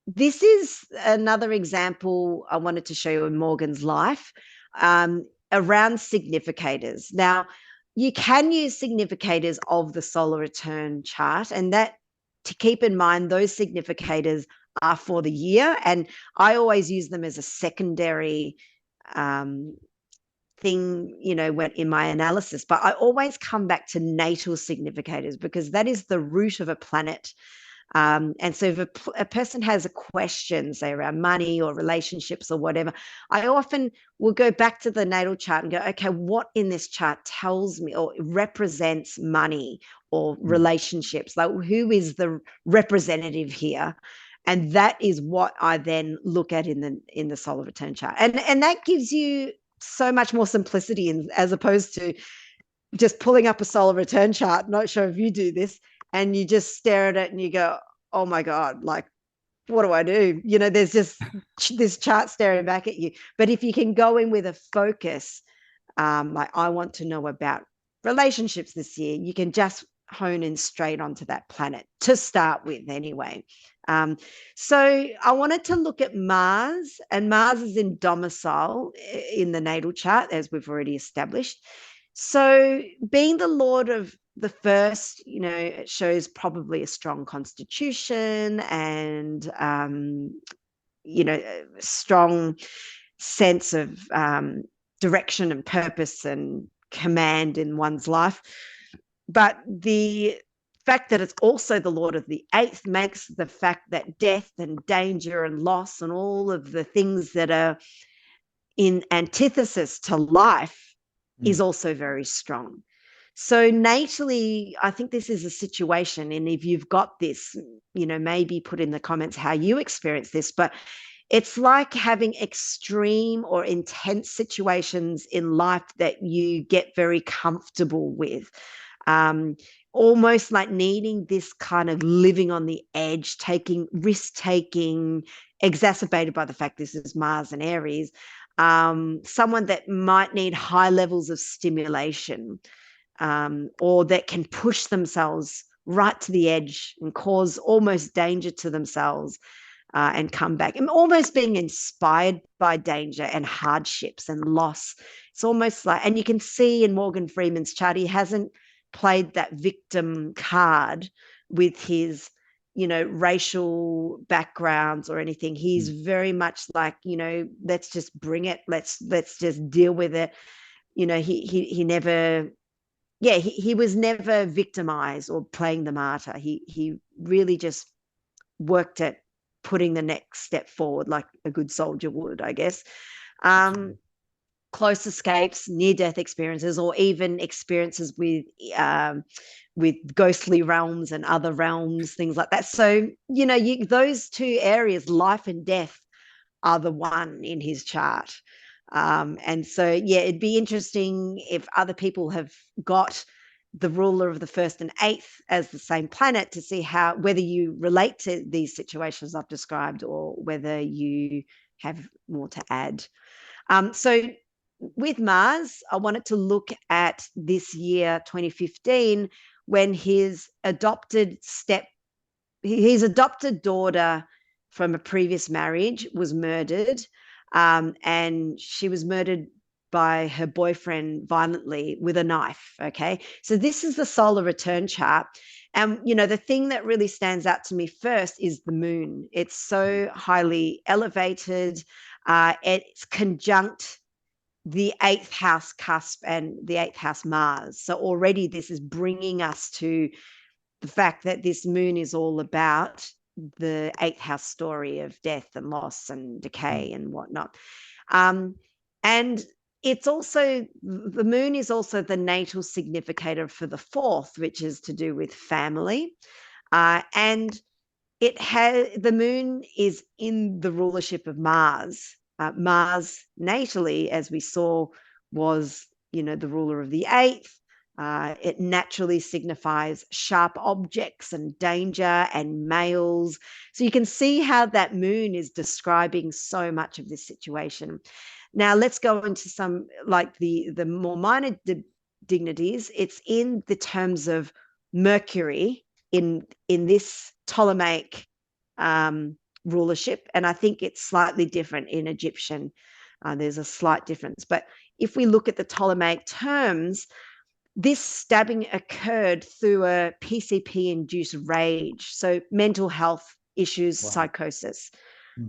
this is another example I wanted to show you in Morgan's life, around significators. Now, you can use significators of the solar return chart, and that, to keep in mind, those significators are for the year, and I always use them as a secondary thing, when in my analysis. But I always come back to natal significators, because that is the root of a planet. And so if a person has a question, say around money or relationships or whatever, I often will go back to the natal chart and go, okay, what in this chart tells me or represents money or relationships? Like, who is the representative here? And that is what I then look at in the solar return chart. And that gives you so much more simplicity, as opposed to just pulling up a solar return chart. Not sure if you do this, and you just stare at it and you go, oh my God, like, what do I do? There's just this chart staring back at you. But if you can go in with a focus, like, I want to know about relationships this year, you can just hone in straight onto that planet to start with anyway. So I wanted to look at Mars, and Mars is in domicile in the natal chart, as we've already established. So being the lord of the first, it shows probably a strong constitution and, a strong sense of direction and purpose and command in one's life. But the fact that it's also the lord of the eighth makes the fact that death and danger and loss and all of the things that are in antithesis to life is also very strong. So natally, I think this is a situation, and if you've got this, maybe put in the comments how you experience this, but it's like having extreme or intense situations in life that you get very comfortable with. Almost like needing this kind of living on the edge, risk-taking, exacerbated by the fact this is Mars and Aries. Someone that might need high levels of stimulation, or that can push themselves right to the edge and cause almost danger to themselves, and come back, and almost being inspired by danger and hardships and loss. It's almost like, and you can see in Morgan Freeman's chart, he hasn't played that victim card with his, racial backgrounds or anything. He's very much like, let's just bring it. Let's just deal with it. He never, he was never victimized or playing the martyr. He really just worked at putting the next step forward like a good soldier would, I guess. Close escapes, near-death experiences, or even experiences with ghostly realms and other realms, things like that. So, those two areas, life and death, are the one in his chart. And so, it'd be interesting if other people have got the ruler of the first and eighth as the same planet, to see whether you relate to these situations I've described, or whether you have more to add. So with Mars, I wanted to look at this year, 2015, when his adopted daughter from a previous marriage was murdered, and she was murdered by her boyfriend violently with a knife. Okay, so this is the solar return chart. And, the thing that really stands out to me first is the moon. It's so highly elevated. It's conjunct the 8th house cusp and the 8th house Mars. So already this is bringing us to the fact that this moon is all about the 8th house story of death and loss and decay and whatnot. And it's also, the moon is also the natal significator for the 4th, which is to do with family. And it has, the moon is in the rulership of Mars. Mars natally, as we saw, was, the ruler of the 8th. It naturally signifies sharp objects and danger and males. So you can see how that moon is describing so much of this situation. Now let's go into some, like the more minor dignities. It's in the terms of Mercury in this Ptolemaic rulership, and I think it's slightly different in Egyptian. There's a slight difference, but if we look at the Ptolemaic terms, this stabbing occurred through a PCP-induced rage, so mental health issues, wow. Psychosis.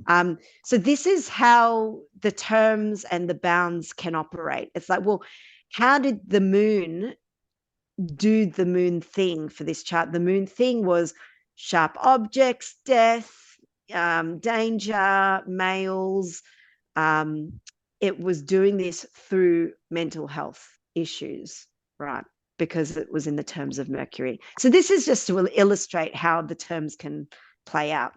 So this is how the terms and the bounds can operate. It's like, well, how did the moon do the moon thing for this chart? The moon thing was sharp objects, death, danger, males. It was doing this through mental health issues, right? Because it was in the terms of Mercury. So this is just to illustrate how the terms can play out.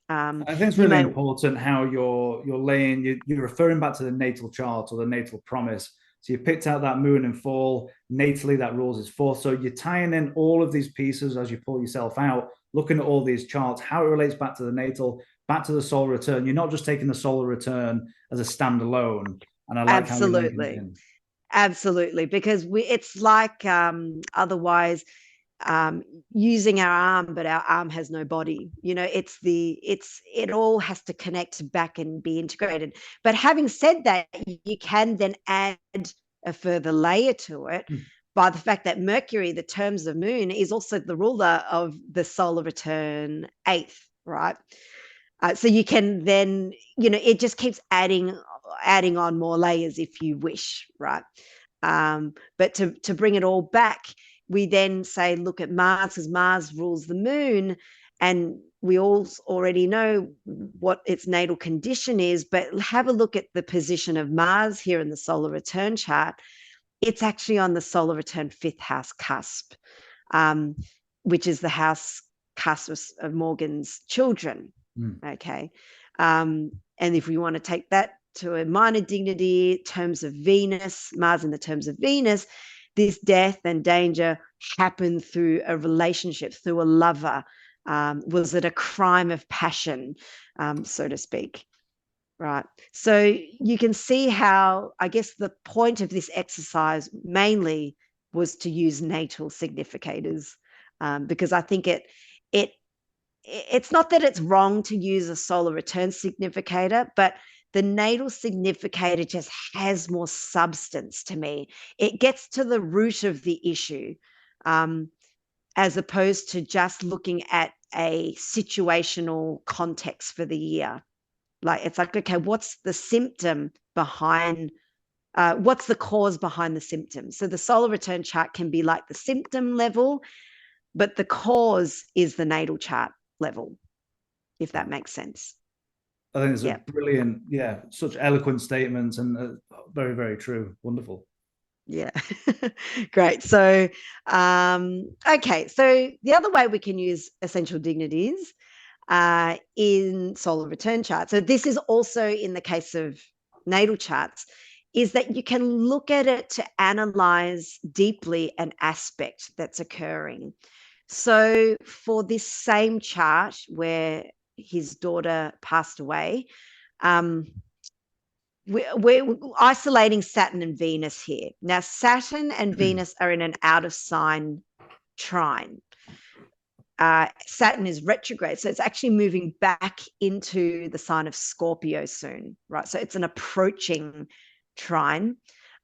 I think it's really important how you're laying, you're referring back to the natal chart or the natal promise. So you picked out that moon and fall, natally that rules is 4th. So you're tying in all of these pieces as you pull yourself out, looking at all these charts, how it relates back to the natal, back to the solar return. You're not just taking the solar return as a standalone. And I like absolutely. How you're linking it in. Absolutely, because it's like otherwise using our arm, but our arm has no body. It all has to connect back and be integrated. But having said that, you can then add a further layer to it by the fact that Mercury, the terms of moon, is also the ruler of the solar return 8th, right? So you can then, it just keeps adding on more layers if you wish, right? But to bring it all back, we then say, look at Mars, because Mars rules the moon, and we all already know what its natal condition is, but have a look at the position of Mars here in the solar return chart. It's actually on the solar return 5th house cusp, which is the house cusp of Morgan's children. Okay. And if we want to take that to a minor dignity, terms of Venus, Mars in the terms of Venus, this death and danger happened through a relationship, through a lover. Was it a crime of passion, so to speak? Right. So you can see how, I guess, the point of this exercise mainly was to use natal significators, because I think it's not that it's wrong to use a solar return significator, but the natal significator just has more substance to me. It gets to the root of the issue, as opposed to just looking at a situational context for the year. Like, it's like, okay, what's the symptom behind, what's the cause behind the symptom? So the solar return chart can be like the symptom level, but the cause is the natal chart level, if that makes sense. I think it's a brilliant, such eloquent statements, and very, very true. Wonderful. Yeah. Great. So, okay. So the other way we can use essential dignities in solar return charts, so this is also in the case of natal charts, is that you can look at it to analyze deeply an aspect that's occurring. So for this same chart where his daughter passed away, we're isolating Saturn and Venus here. Now, Saturn and Venus are in an out of sign trine. Saturn is retrograde, so it's actually moving back into the sign of Scorpio soon, right? So it's an approaching trine.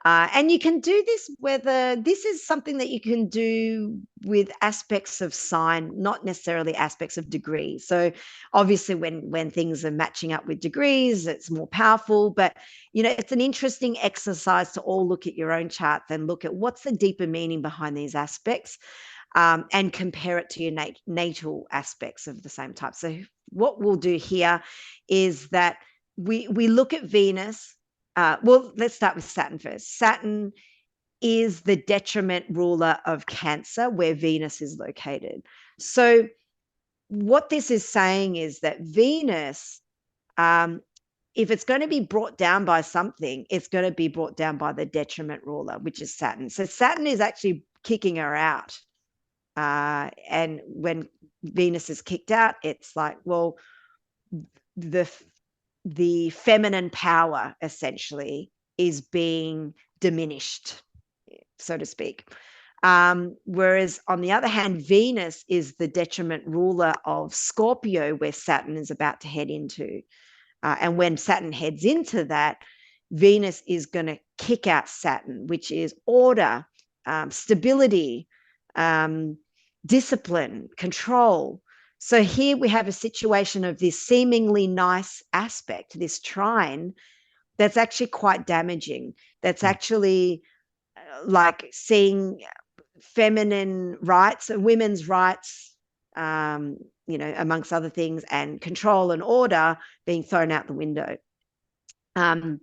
And you can do this whether this is something that you can do with aspects of sign, not necessarily aspects of degrees. So obviously when things are matching up with degrees, it's more powerful. But, it's an interesting exercise to all look at your own charts and look at what's the deeper meaning behind these aspects, and compare it to your natal aspects of the same type. So what we'll do here is that we look at Venus. Well, let's start with Saturn first. Saturn is the detriment ruler of Cancer, where Venus is located. So what this is saying is that Venus, if it's going to be brought down by something, it's going to be brought down by the detriment ruler, which is Saturn. So Saturn is actually kicking her out. And when Venus is kicked out, it's like, well, the feminine power essentially is being diminished, so to speak. Whereas on the other hand, Venus is the detriment ruler of Scorpio, where Saturn is about to head into. And when Saturn heads into that, Venus is going to kick out Saturn, which is order, stability, discipline, control. So here we have a situation of this seemingly nice aspect, this trine, that's actually quite damaging. That's actually like seeing feminine rights and women's rights, amongst other things, and control and order being thrown out the window. And,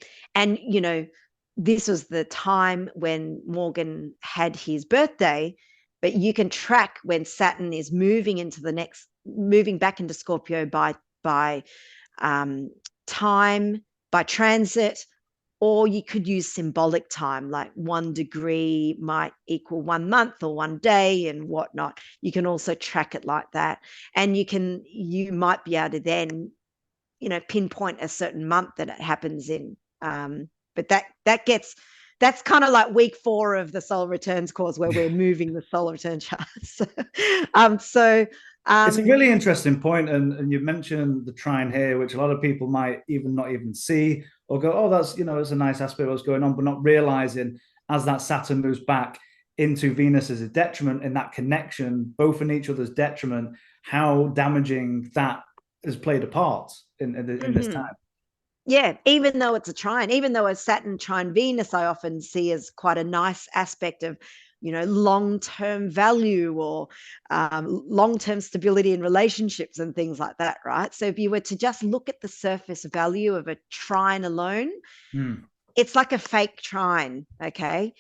this was the time when Morgan had his birthday, but you can track when Saturn is moving back into Scorpio by time, by transit, or you could use symbolic time, like 1 degree might equal 1 month or 1 day and whatnot. You can also track it like that. And you might be able to then, pinpoint a certain month that it happens in. But that's kind of like week 4 of the solar returns course, where we're moving the solar return charts. It's a really interesting point, and you mentioned the trine here, which a lot of people might not even see or go, oh, that's it's a nice aspect of what's going on, but not realizing as that Saturn moves back into Venus as a detriment, in that connection, both in each other's detriment, how damaging that has played a part in this time. Yeah, even though it's a trine, even though a Saturn trine Venus, I often see as quite a nice aspect of, long-term value or long-term stability in relationships and things like that, right? So if you were to just look at the surface value of a trine alone, it's like a fake trine, okay?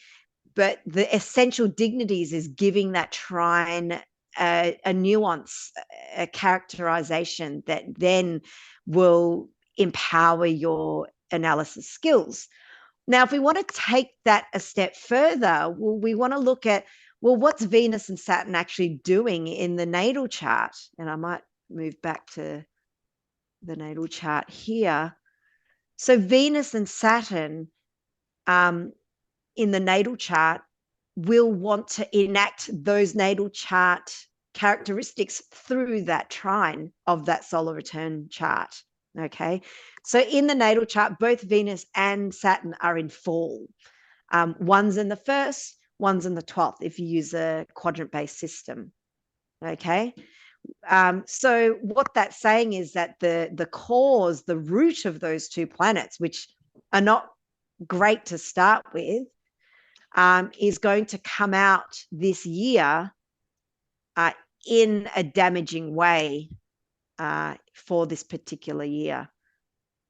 But the essential dignities is giving that trine a nuance, a characterization that then will empower your analysis skills. Now, if we want to take that a step further, we want to look at, what's Venus and Saturn actually doing in the natal chart? And I might move back to the natal chart here. So Venus and Saturn in the natal chart will want to enact those natal chart characteristics through that trine of that solar return chart. Okay, so in the natal chart, both Venus and Saturn are in fall. One's in the 1st, one's in the 12th, if you use a quadrant-based system. Okay, so what that's saying is that the cause, the root of those two planets, which are not great to start with, is going to come out this year in a damaging way for this particular year.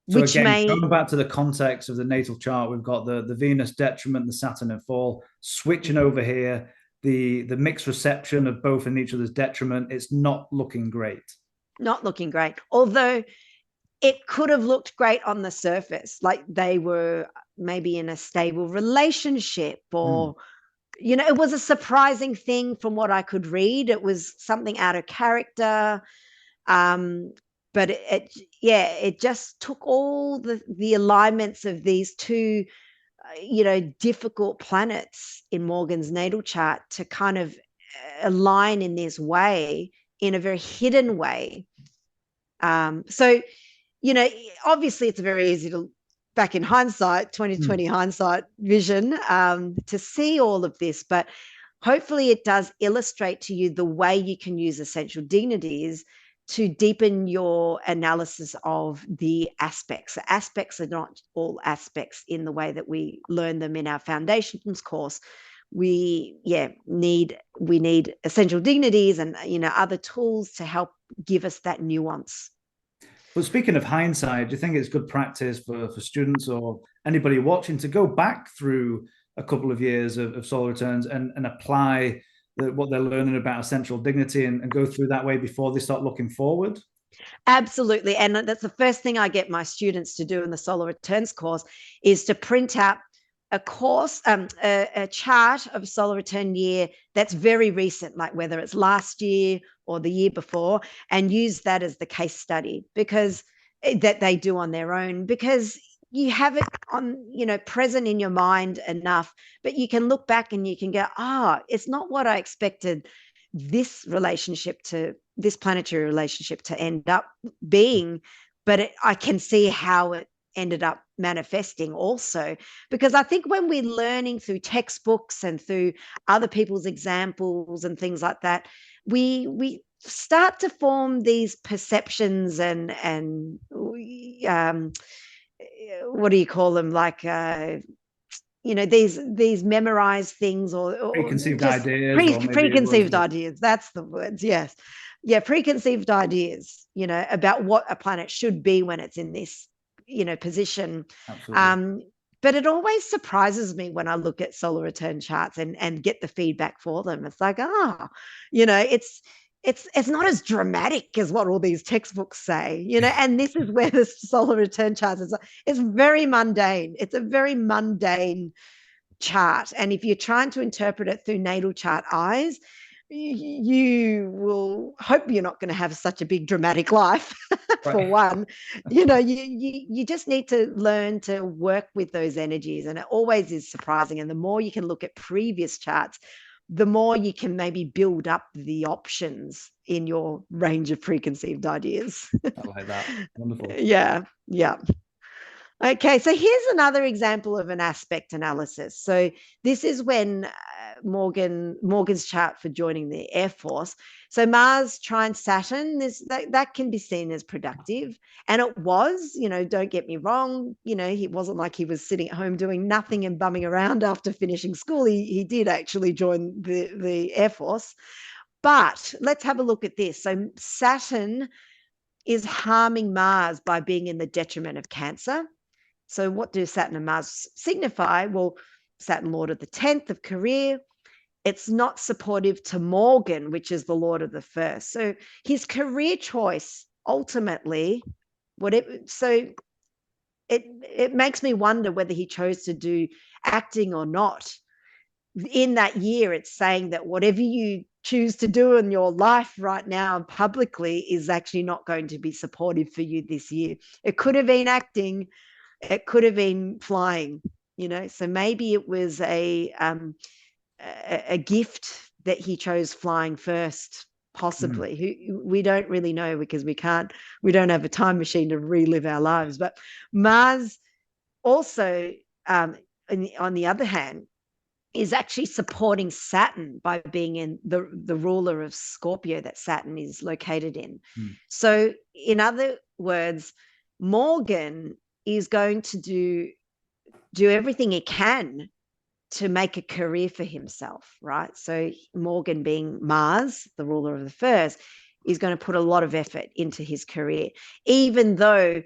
So again, going back to the context of the natal chart, we've got the Venus detriment, the Saturn in fall, switching over here, the mixed reception of both in each other's detriment. It's not looking great. Not looking great. Although it could have looked great on the surface, like they were maybe in a stable relationship, or it was a surprising thing from what I could read. It was something out of character. But it just took all the alignments of these two, difficult planets in Morgan's natal chart to kind of align in this way, in a very hidden way. So, obviously it's very easy to back in hindsight, 2020 hindsight vision, to see all of this. But hopefully it does illustrate to you the way you can use essential dignities to deepen your analysis of the aspects. The aspects are not all aspects in the way that we learn them in our foundations course. We need essential dignities and other tools to help give us that nuance. But speaking of hindsight, do you think it's good practice for students or anybody watching to go back through a couple of years of solar returns and apply what they're learning about essential dignity and go through that way before they start looking forward? Absolutely. And that's the first thing I get my students to do in the solar returns course is to print out a course, a chart of solar return year that's very recent, like whether it's last year or the year before, and use that as the case study because that they do on their own, because you have it on, present in your mind enough, but you can look back and you can go, it's not what I expected this planetary relationship to end up being, but I can see how it ended up manifesting also. Because I think when we're learning through textbooks and through other people's examples and things like that, we start to form these perceptions and what do you call them, like these memorized things or Preconceived ideas, or maybe preconceived ideas. That's the words. Yes. Yeah. Preconceived ideas, about what a planet should be when it's in this, position. Absolutely. But it always surprises me when I look at solar return charts and get the feedback for them. It's like, it's not as dramatic as what all these textbooks say, and this is where the solar return chart is. It's very mundane. It's a very mundane chart. And if you're trying to interpret it through natal chart eyes, you will hope you're not going to have such a big dramatic life. For one, you just need to learn to work with those energies, and it always is surprising. And the more you can look at previous charts, the more you can maybe build up the options in your range of preconceived ideas. I like that. Wonderful. Yeah. Okay, so here's another example of an aspect analysis. So this is when Morgan's chart for joining the Air Force. So Mars trine Saturn, that can be seen as productive. And it was, don't get me wrong, he wasn't like he was sitting at home doing nothing and bumming around after finishing school. He did actually join the Air Force. But let's have a look at this. So Saturn is harming Mars by being in the detriment of Cancer. So what do Saturn and Mars signify? Well, Saturn, Lord of the 10th of career. It's not supportive to Morgan, which is the Lord of the first. So his career choice, ultimately, it makes me wonder whether he chose to do acting or not. In that year, it's saying that whatever you choose to do in your life right now publicly is actually not going to be supportive for you this year. It could have been acting. It could have been flying, so maybe it was a gift that he chose flying first, possibly. We don't really know because we don't have a time machine to relive our lives. But Mars also, on the other hand, is actually supporting Saturn by being in the ruler of Scorpio that Saturn is located in. So in other words, Morgan is going to do everything he can to make a career for himself, right? So Morgan, being Mars, the ruler of the first, is going to put a lot of effort into his career, even though,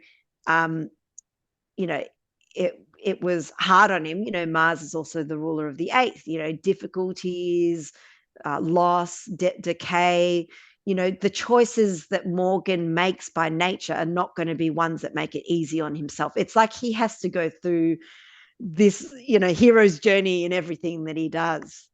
it was hard on him. Mars is also the ruler of the 8th, difficulties, loss, decay. The choices that Morgan makes by nature are not going to be ones that make it easy on himself. It's like he has to go through this, hero's journey in everything that he does.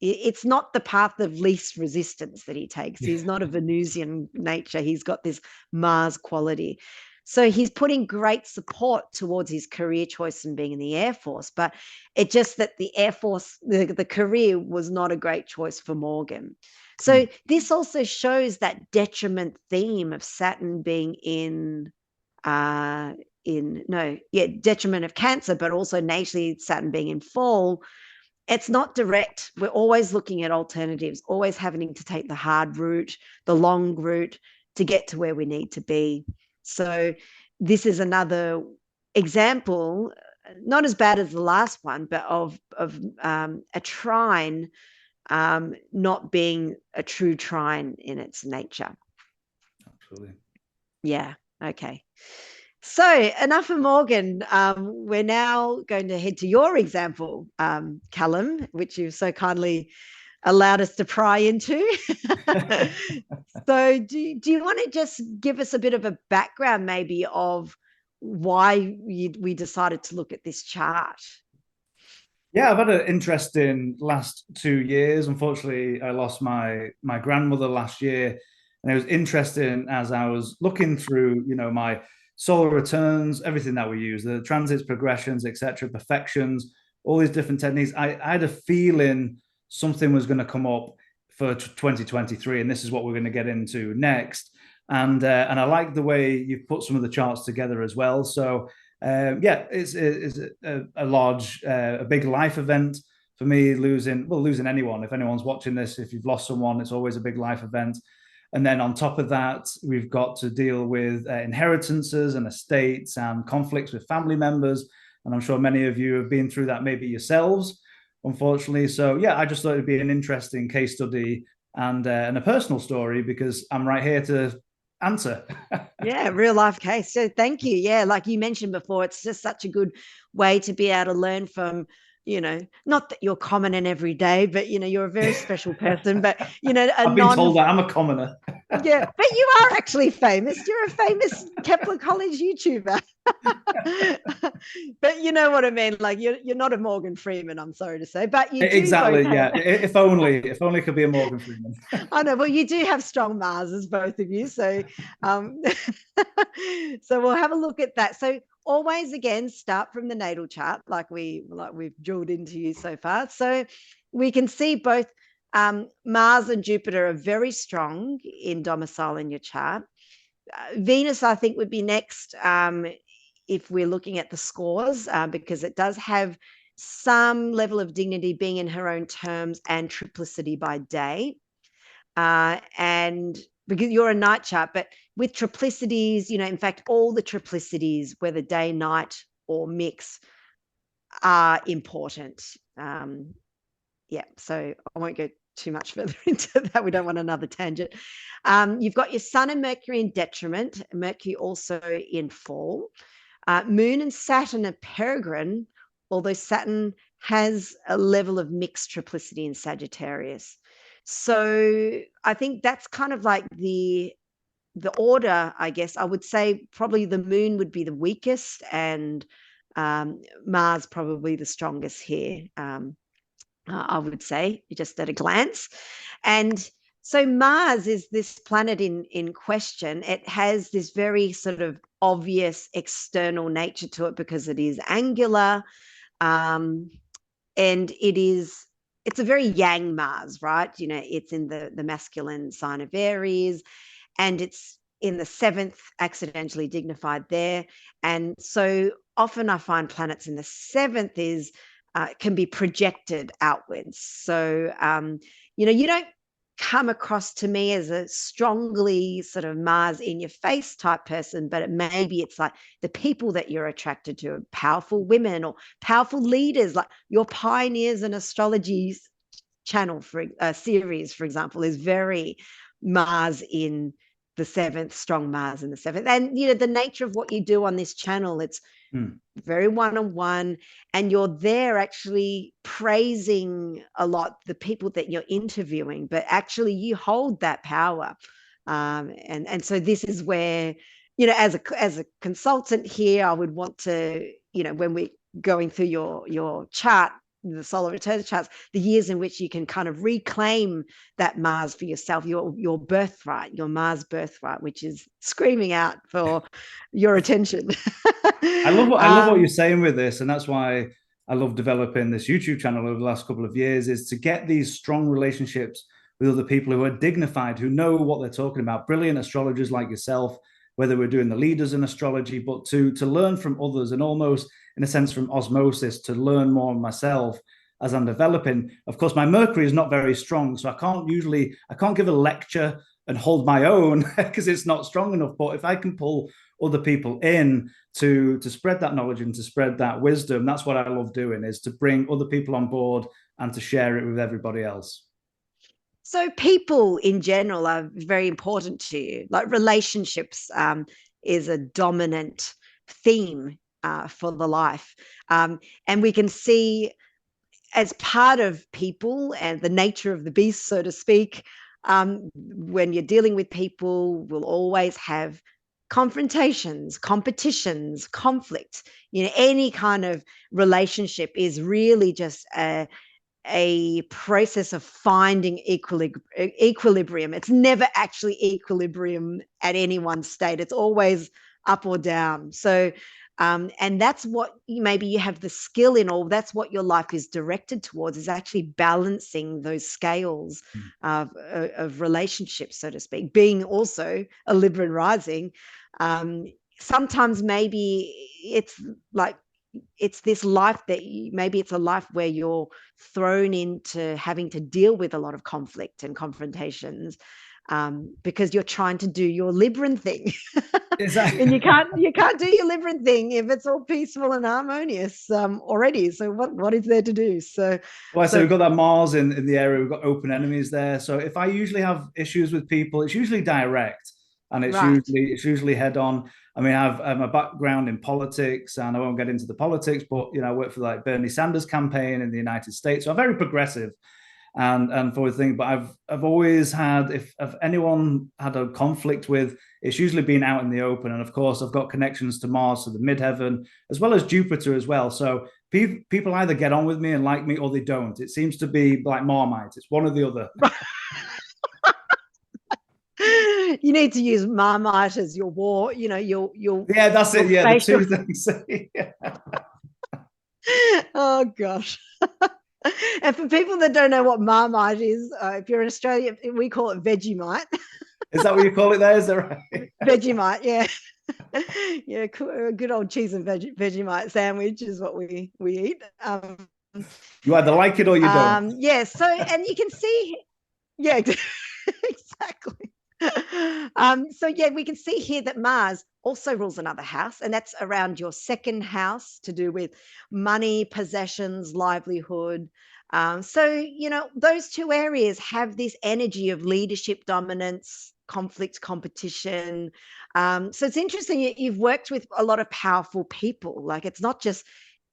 It's not the path of least resistance that he takes. He's not a Venusian nature. He's got this Mars quality. So he's putting great support towards his career choice and being in the Air Force, but it just that the Air Force, the career was not a great choice for Morgan. So this also shows that detriment theme of Saturn being in detriment of Cancer, but also natally Saturn being in fall, it's not direct. We're always looking at alternatives, always having to take the hard route, the long route to get to where we need to be. So this is another example, not as bad as the last one, but of a trine not being a true trine in its nature. Absolutely. Yeah. Okay. So enough of Morgan. We're now going to head to your example, Callum, which you've so kindly allowed us to pry into. So do you want to just give us a bit of a background maybe of why we decided to look at this chart? Yeah, I've had an interesting last 2 years. Unfortunately, I lost my grandmother last year, and it was interesting as I was looking through, my solar returns, everything that we use, the transits, progressions, etc., perfections, all these different techniques. I had a feeling something was going to come up for 2023, and this is what we're going to get into next. And I like the way you've put some of the charts together as well. So it's a large, a big life event for me. Losing anyone. If anyone's watching this, if you've lost someone, it's always a big life event. And then on top of that, we've got to deal with inheritances and estates and conflicts with family members. And I'm sure many of you have been through that maybe yourselves, unfortunately. So yeah, I just thought it'd be an interesting case study and a personal story, because I'm right here to answer. Yeah, real life case. So thank you. Yeah, like you mentioned before, it's just such a good way to be able to learn from, not that you're common and everyday, but you're a very special person. But I've been told that I'm a commoner. Yeah, but you are actually famous. You're a famous KeplerCollege YouTuber. But you know what I mean? Like you're not a Morgan Freeman, I'm sorry to say, but you do. Exactly, yeah. If only it could be a Morgan Freeman. I know. Well, you do have strong Marses, both of you. So so we'll have a look at that. So always again start from the natal chart, like we've drilled into you so far. So we can see both Mars and Jupiter are very strong in domicile in your chart. Venus, I think, would be next if we're looking at the scores, because it does have some level of dignity being in her own terms and triplicity by day. And because you're a night chart, but with triplicities, in fact, all the triplicities, whether day, night, or mix, are important. Yeah, so I won't go too much further into that. We don't want another tangent. You've got your Sun and Mercury in detriment, Mercury also in fall. Moon and Saturn are Peregrine, although Saturn has a level of mixed triplicity in Sagittarius. So I think that's kind of like the order, I guess. I would say probably the Moon would be the weakest, and Mars probably the strongest here. I would say, just at a glance. And so Mars is this planet in question. It has this very sort of obvious external nature to it because it is angular. And it's a very yang Mars, right? It's in the masculine sign of Aries, and it's in the 7th, accidentally dignified there. And so often I find planets in the 7th can be projected outwards. So, you don't come across to me as a strongly sort of Mars in your face type person, but maybe it's like the people that you're attracted to, powerful women or powerful leaders, like your Pioneers in Astrology channel series, for example, is very Mars in the 7th, strong Mars in the 7th. And, the nature of what you do on this channel, it's very one-on-one, and you're there actually praising a lot the people that you're interviewing, but actually you hold that power. And so this is where, as a consultant here, I would want to, when we're going through your chart, the solar return charts, the years in which you can kind of reclaim that Mars for yourself, your birthright, your Mars birthright, which is screaming out for your attention. I love what you're saying with this, and that's why I love developing this YouTube channel over the last couple of years, is to get these strong relationships with other people who are dignified, who know what they're talking about, brilliant astrologers like yourself, whether we're doing the leaders in astrology, but to learn from others and almost, in a sense, from osmosis, to learn more myself as I'm developing. Of course, my Mercury is not very strong, so I can't give a lecture and hold my own because it's not strong enough. But if I can pull other people in to spread that knowledge and to spread that wisdom, that's what I love doing, is to bring other people on board and to share it with everybody else. So people in general are very important to you. Like relationships is a dominant theme for the life. And we can see, as part of people and the nature of the beast, so to speak, when you're dealing with people, we'll always have confrontations, competitions, conflict. Any kind of relationship is really just a process of finding equilibrium. It's never actually equilibrium at any one state. It's always up or down. So and that's what maybe you have the skill in, or that's what your life is directed towards, is actually balancing those scales of relationships, so to speak. Being also a Libra rising, sometimes maybe it's like, it's this life that maybe it's a life where you're thrown into having to deal with a lot of conflict and confrontations, because you're trying to do your Libran thing. Exactly. And you can't do your Libran thing if it's all peaceful and harmonious already. So what is there to do? So we've got that Mars in the area. We've got open enemies there. So if I usually have issues with people, it's usually direct, and it's usually head on. I mean, I have a background in politics, and I won't get into the politics, but I work for like Bernie Sanders campaign in the United States, so I'm very progressive and forward thinking. But I've always had, if anyone had a conflict with, it's usually been out in the open. And of course, I've got connections to Mars, to the midheaven, as well as Jupiter as well. So people either get on with me and like me, or they don't. It seems to be like Marmite. It's one or the other. You need to use Marmite as your war, your yeah, that's it. Yeah, the two things. Oh gosh. And for people that don't know what Marmite is, if you're in Australia, we call it Vegemite. Is that what you call it there? Is that right? Vegemite, yeah. Yeah, a good old cheese and Vegemite sandwich is what we eat. You either like it or you don't. Yeah, so, and you can see, yeah, exactly. So yeah, we can see here that Mars also rules another house, and that's around your second house, to do with money, possessions, livelihood. So those two areas have this energy of leadership, dominance, conflict, competition. So it's interesting, you've worked with a lot of powerful people. Like, it's not just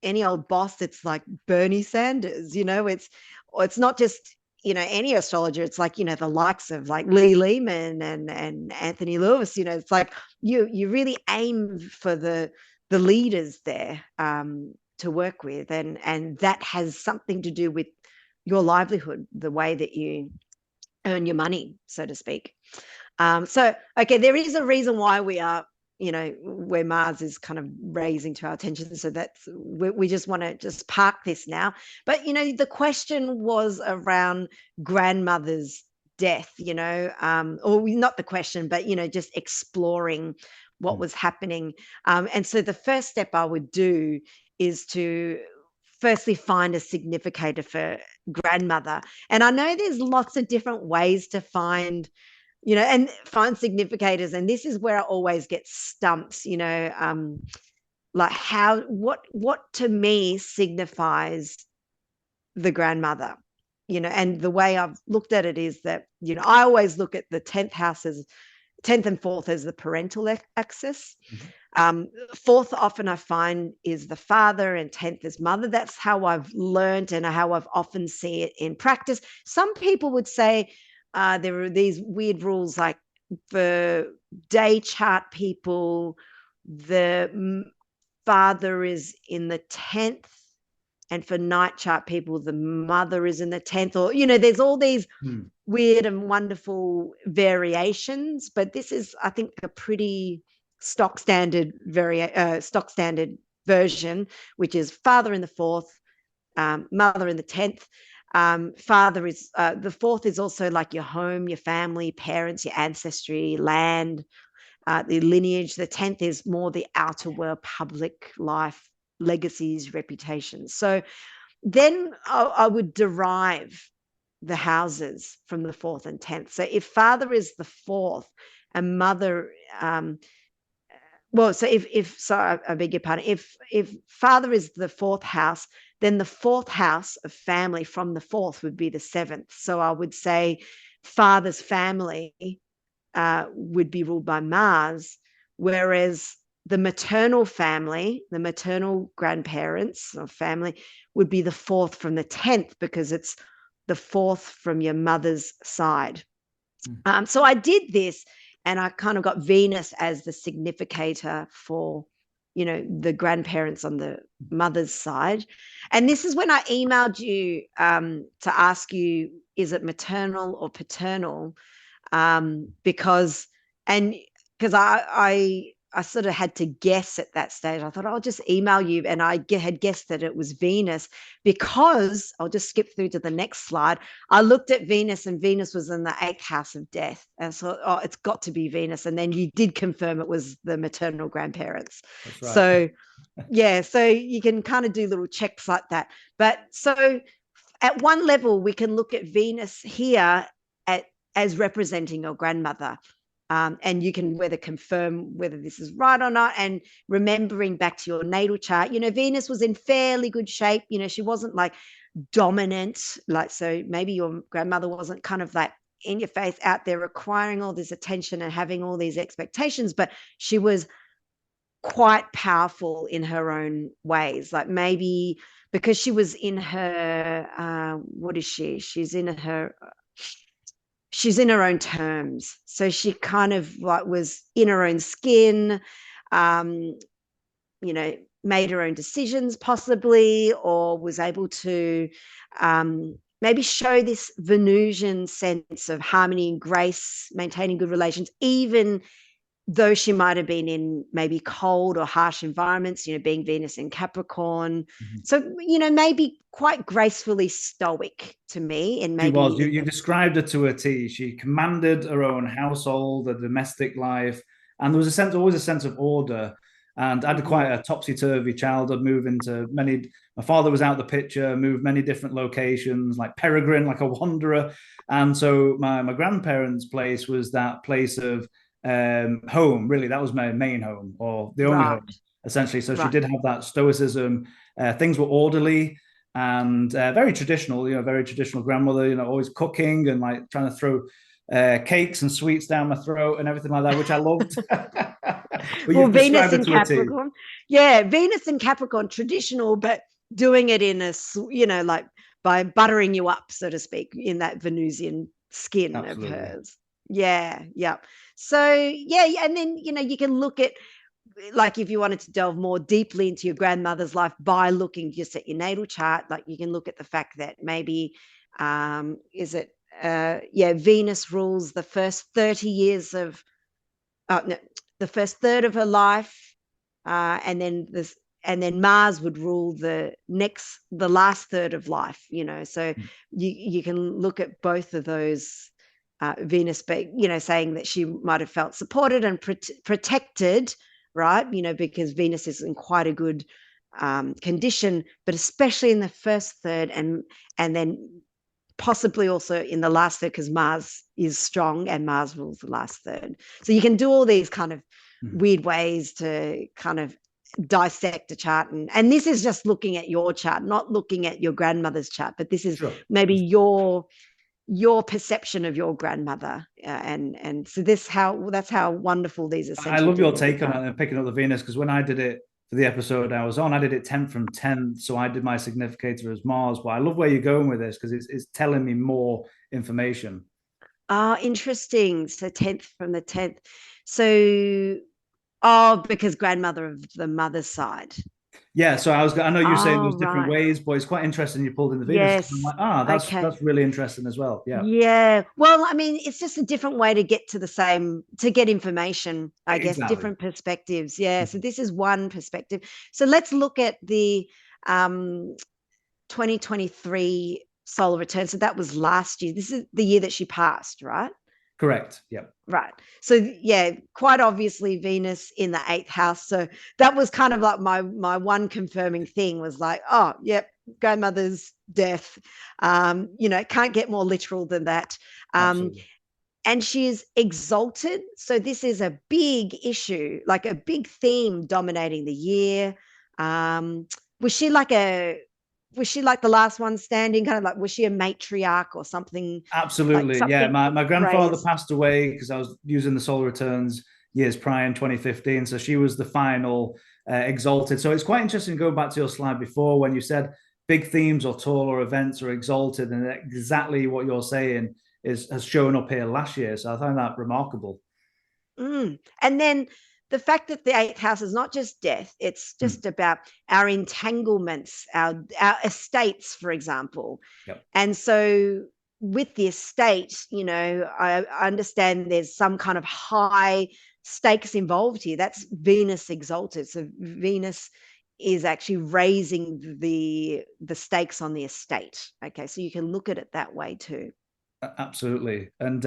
any old boss. It's like Bernie Sanders, it's not just any astrologer. It's like, the likes of like Lee Lehman and Anthony Lewis. It's like you really aim for the leaders there to work with, and that has something to do with your livelihood, the way that you earn your money, so to speak. So okay, there is a reason why we are, where Mars is kind of raising to our attention. So that's, we just want to just park this now. But, the question was around grandmother's death, or not the question, but, just exploring what was happening. And so the first step I would do is to firstly find a significator for grandmother. And I know there's lots of different ways to find and find significators. And this is where I always get stumped, like what to me signifies the grandmother, and the way I've looked at it is that, I always look at the 10th house as 10th and 4th as the parental axis. Fourth often I find is the father, and 10th is mother. That's how I've learned and how I've often seen it in practice. Some people would say, there are these weird rules, like for day chart people, the father is in the 10th, and for night chart people, the mother is in the 10th, or, there's all these weird and wonderful variations. But this is, I think, a pretty stock standard version, which is father in the 4th, mother in the 10th. Father is the 4th is also like your home, your family, parents, your ancestry, land. the lineage. The 10th is more the outer world, public life, legacies, reputations. So then I would derive the houses from the 4th and 10th. So if father is the 4th and mother, so I beg your pardon, if father is the 4th house, then the 4th house of family from the 4th would be the 7th. So I would say father's family would be ruled by Mars, whereas the maternal family, the maternal grandparents or family, would be the 4th from the 10th, because it's the 4th from your mother's side. So I did this, and I kind of got Venus as the significator for, the grandparents on the mother's side. And this is when I emailed you to ask you, is it maternal or paternal? Because I sort of had to guess at that stage. I thought I'll just email you, and I had guessed that it was Venus, because I'll just skip through to the next slide. I looked at Venus, and Venus was in the 8th house of death, and so it's got to be Venus. And then you did confirm it was the maternal grandparents. That's right. So yeah, so you can kind of do little checks like that. But so at one level, we can look at Venus here as representing your grandmother. And you can confirm whether this is right or not. And remembering back to your natal chart, Venus was in fairly good shape. She wasn't like dominant, so maybe your grandmother wasn't kind of like in your face, out there requiring all this attention and having all these expectations, but she was quite powerful in her own ways. Like maybe because she was in her, what is she? She's in her own terms. So she kind of like was in her own skin, made her own decisions possibly, or was able to maybe show this Venusian sense of harmony and grace, maintaining good relations, even though she might have been in maybe cold or harsh environments, being Venus in Capricorn. Mm-hmm. So, maybe quite gracefully stoic to me. And maybe she was. You described her to a T. She commanded her own household, her domestic life, and there was always a sense of order. And I had quite a topsy-turvy childhood, moving to many. My father was out the picture, moved many different locations, like Peregrine, like a wanderer. And so my grandparents' place was that place of home. Really, that was my main home, or the only home, essentially. So she did have that stoicism. Things were orderly and very traditional. Very traditional grandmother. Always cooking and like trying to throw cakes and sweets down my throat and everything like that, which I loved. Well, Venus in Capricorn, Venus in Capricorn, traditional, but doing it in a, like by buttering you up, so to speak, in that Venusian skin of hers. Yeah. So and then you can look at, like, if you wanted to delve more deeply into your grandmother's life by looking just at your natal chart, like you can look at the fact that maybe Venus rules the first 30 years of the first third of her life, and then Mars would rule the last third of life. So you can look at both of those. Venus, saying that she might have felt supported and protected, right? Because Venus is in quite a good condition, but especially in the first third, and then possibly also in the last third, because Mars is strong and Mars rules the last third. So you can do all these kind of weird ways to kind of dissect a chart, and this is just looking at your chart, not looking at your grandmother's chart, but this is maybe your perception of your grandmother, and so that's how wonderful these essential. I love your take on it and picking up the Venus, because when I did it for the episode I was on, I did it 10th from 10th, so I did my significator as Mars. But I love where you're going with this, because it's telling me more information. Interesting. So 10th from the 10th. So because grandmother of the mother's side. Yeah, so I know you're saying there's different ways, but it's quite interesting you pulled in the Venus. Yes. I'm like, that's really interesting as well. Yeah. Yeah. Well, I mean, it's just a different way to get to get information, I guess, different perspectives. Yeah. Mm-hmm. So this is one perspective. So let's look at the 2023 solar return. So that was last year. This is the year that she passed, right? Correct. Yep. Right. So yeah, quite obviously Venus in the 8th house. So that was kind of like my one confirming thing was like, oh, yep, grandmother's death. Can't get more literal than that. Absolutely. And she is exalted. So this is a big issue, like a big theme dominating the year. Um, was she like the last one standing? Kind of like, was she a matriarch or something? Like Absolutely. Yeah. something My grandfather raised. passed away because I was using the solar returns years prior in 2015. So she was the final exalted. So it's quite interesting going back to your slide before when you said big themes or tall or events are exalted, and exactly what you're saying has shown up here last year. So I find that remarkable. And then the fact that the 8th house is not just death, it's Mm. just about our entanglements, our estates, for example. Yep. And so with the estate, I understand there's some kind of high stakes involved here. That's Venus exalted. So Venus is actually raising the stakes on the estate. Okay, so you can look at it that way too. Absolutely. And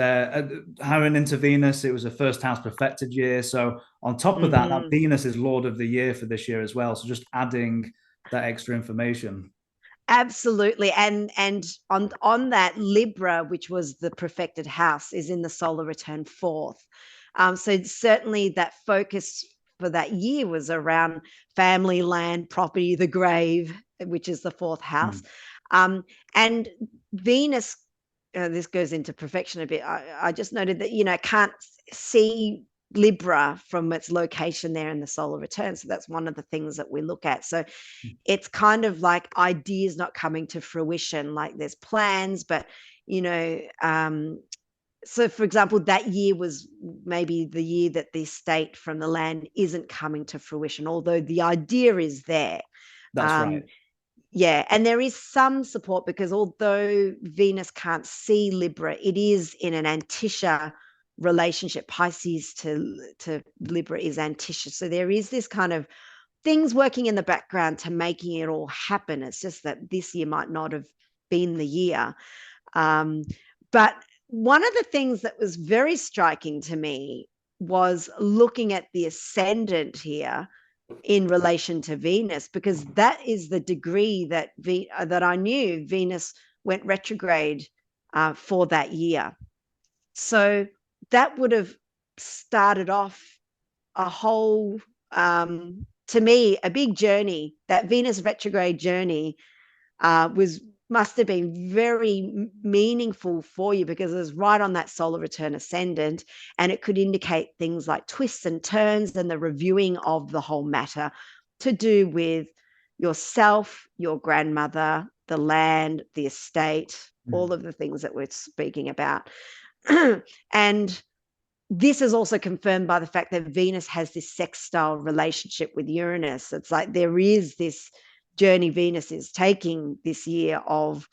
hiring into Venus, it was a first house perfected year. So on top of that, that Mm-hmm. Venus is Lord of the Year for this year as well. So just adding that extra information. Absolutely. And on that, Libra, which was the perfected house, is in the solar return 4th. So certainly that focus for that year was around family, land, property, the grave, which is the 4th house. Mm. And Venus, this goes into perfection a bit. I just noted that, can't see Libra from its location there in the solar return. So that's one of the things that we look at. So it's kind of like ideas not coming to fruition, like there's plans, but so for example, that year was maybe the year that the estate from the land isn't coming to fruition, although the idea is there. That's um, right. yeah, and there is some support because although Venus can't see Libra, it is in an Antisha relationship. Pisces to Libra is Antisha, so there is this kind of things working in the background to making it all happen. It's just that this year might not have been the year. But one of the things that was very striking to me was looking at the ascendant here in relation to Venus, because that is the degree that that I knew Venus went retrograde for that year. So that would have started off a whole to me a big journey. That Venus retrograde journey must have been very meaningful for you because it was right on that solar return ascendant, and it could indicate things like twists and turns and the reviewing of the whole matter to do with yourself, your grandmother, the land, the estate, all of the things that we're speaking about. And this is also confirmed by the fact that Venus has this sextile relationship with Uranus. It's like there is this journey Venus is taking this year of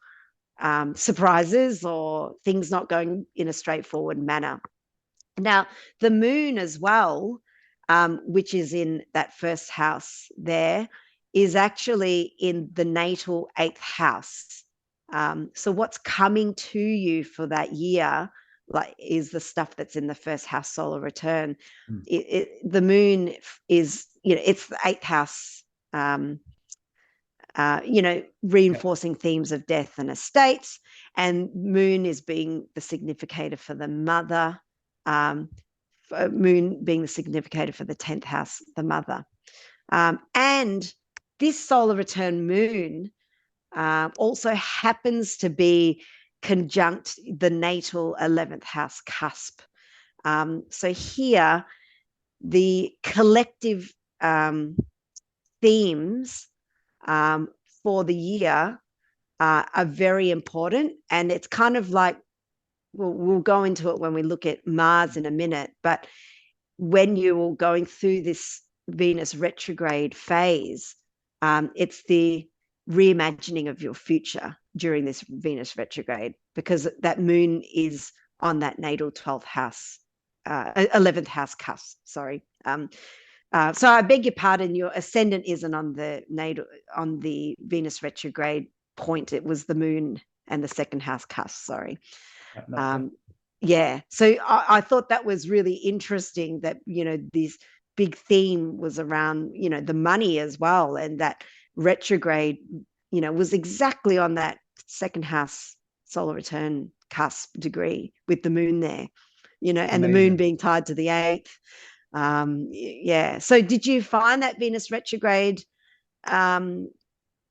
surprises or things not going in a straightforward manner. Now, the moon as well, which is in that first house there, is actually in the natal 8th house. So what's coming to you for that year is the stuff that's in the first house solar return. The moon is, it's the 8th house, reinforcing themes of death and estates, and moon is being the significator for the mother, moon being the significator for the 10th house, the mother. And this solar return moon also happens to be conjunct the natal 11th house cusp. So here, the collective themes for the year are very important. And it's kind of like, we'll go into it when we look at Mars in a minute, but when you're going through this Venus retrograde phase, it's the reimagining of your future during this Venus retrograde, because that moon is on that natal 12th house, 11th house cusp, sorry. So I beg your pardon, your ascendant isn't on the Venus retrograde point. It was the moon and the second house cusp, sorry. No, Yeah. So I thought that was really interesting that, this big theme was around, the money as well. And that retrograde, was exactly on that second house solar return cusp degree with the moon there, and the moon Amazing. being tied to the eighth. Yeah. So did you find that Venus retrograde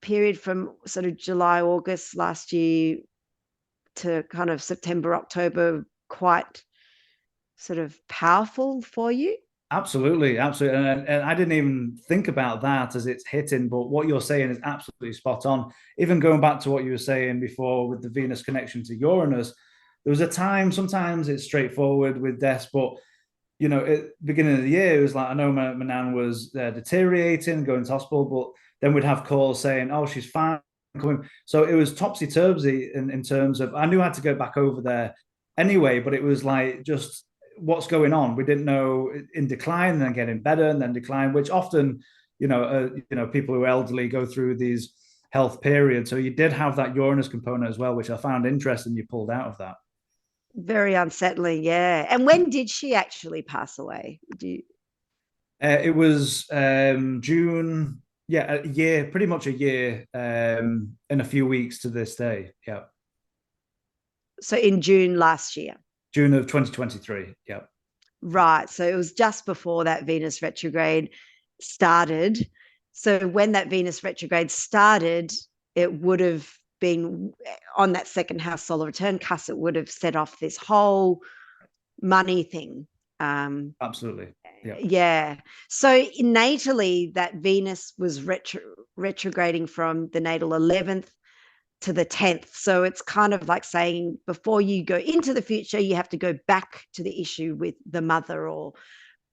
period from sort of July, August last year to kind of September, October quite sort of powerful for you? Absolutely, absolutely. And I didn't even think about that as it's hitting, but what you're saying is absolutely spot on. Even going back to what you were saying before with the Venus connection to Uranus, there was a time, sometimes it's straightforward with deaths, but at the beginning of the year, it was like, I know my nan was deteriorating, going to hospital, but then we'd have calls saying, oh, she's fine, coming. So it was topsy-turvy in terms of, I knew I had to go back over there anyway, but it was like, just what's going on? We didn't know, in decline and then getting better and then decline, which often, people who are elderly go through these health periods. So you did have that Uranus component as well, which I found interesting. You pulled out of that. Very unsettling, yeah. And when did she actually pass away? It was June, yeah, a year, pretty much a year, in a few weeks to this day. Yeah, So in June last year. June of 2023. Yeah, Right. So it was just before that Venus retrograde started. So when that Venus retrograde started, it would have been on that second house solar return cusp, it would have set off this whole money thing. absolutely. Yeah. Yeah. So natally, that Venus was retrograding from the natal 11th to the 10th. So it's kind of like saying before you go into the future, you have to go back to the issue with the mother or,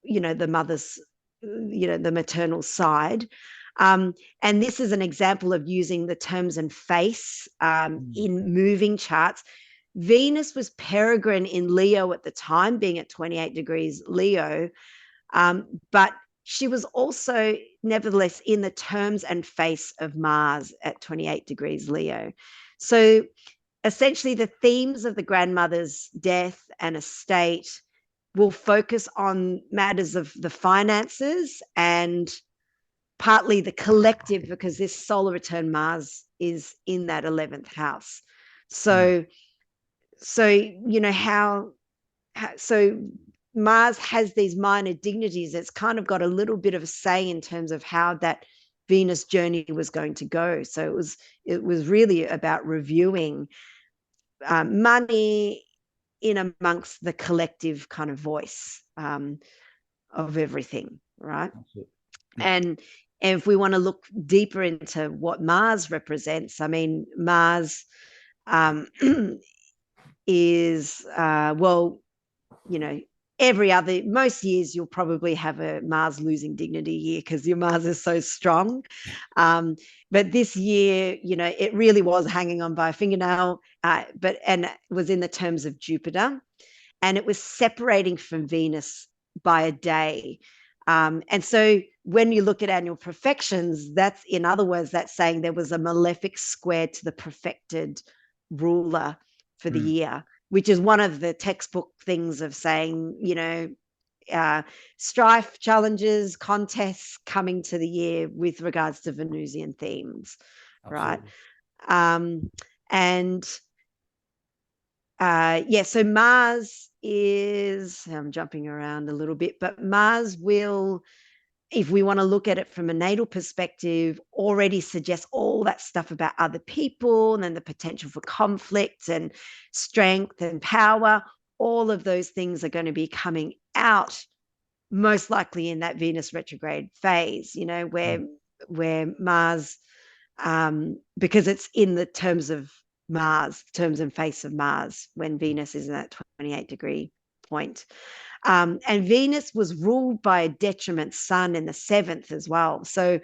the mother's, the maternal side. And this is an example of using the terms and face in moving charts. Venus was Peregrine in Leo at the time, being at 28 degrees Leo. But she was also, nevertheless, in the terms and face of Mars at 28 degrees Leo. So essentially, the themes of the grandmother's death and estate will focus on matters of the finances and partly the collective, because this solar return Mars is in that 11th house. So, so Mars has these minor dignities. It's kind of got a little bit of a say in terms of how that Venus journey was going to go. So it was really about reviewing money in amongst the collective kind of voice of everything, right? And if we want to look deeper into what Mars represents, I mean, Mars is, most years you'll probably have a Mars losing dignity year because your Mars is so strong. But this year, it really was hanging on by a fingernail, and it was in the terms of Jupiter, and it was separating from Venus by a day. And so when you look at annual perfections, that's, in other words, that's saying there was a malefic square to the perfected ruler for the year, which is one of the textbook things of saying, strife, challenges, contests coming to the year with regards to Venusian themes. Absolutely. Right? So Mars is, I'm jumping around a little bit, but Mars will, if we want to look at it from a natal perspective, already suggests all that stuff about other people and then the potential for conflict and strength and power. All of those things are going to be coming out most likely in that Venus retrograde phase, where Mars, because it's in the terms of Mars, terms and face of Mars, when Venus is in that 28 degree point. And Venus was ruled by a detriment sun in the 7th as well. So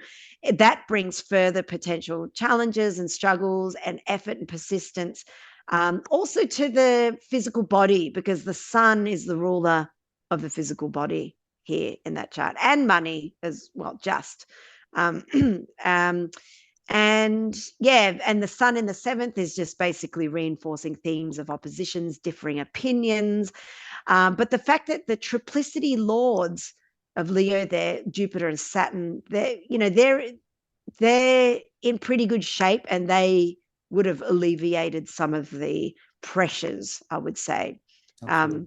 that brings further potential challenges and struggles and effort and persistence, also to the physical body, because the sun is the ruler of the physical body here in that chart, and money as well, just. And yeah, and the sun in the seventh is just basically reinforcing themes of oppositions, differing opinions. But the fact that the triplicity lords of Leo there, Jupiter and Saturn, they're in pretty good shape, and they would have alleviated some of the pressures, I would say. So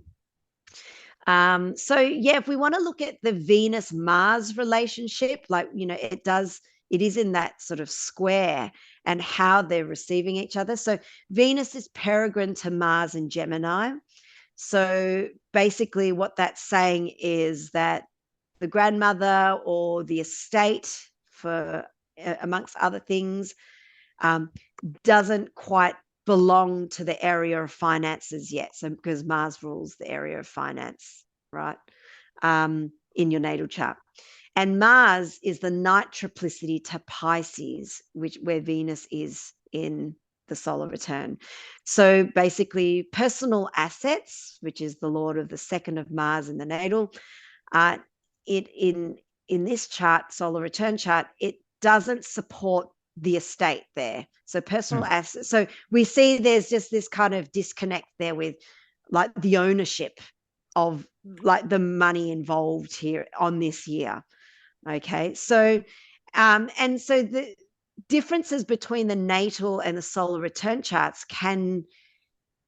yeah, if we want to look at the Venus-Mars relationship, it is in that sort of square and how they're receiving each other. So Venus is Peregrine to Mars in Gemini. So basically what that's saying is that the grandmother or the estate, for amongst other things, doesn't quite belong to the area of finances yet. So because Mars rules the area of finance, right, in your natal chart. And Mars is the night triplicity to Pisces, where Venus is in the solar return. So basically personal assets, which is the lord of the second of Mars in the natal, in this chart, solar return chart, it doesn't support the estate there. So personal assets. So we see there's just this kind of disconnect there with like the ownership of like the money involved here on this year. Okay. So, and so the differences between the natal and the solar return charts can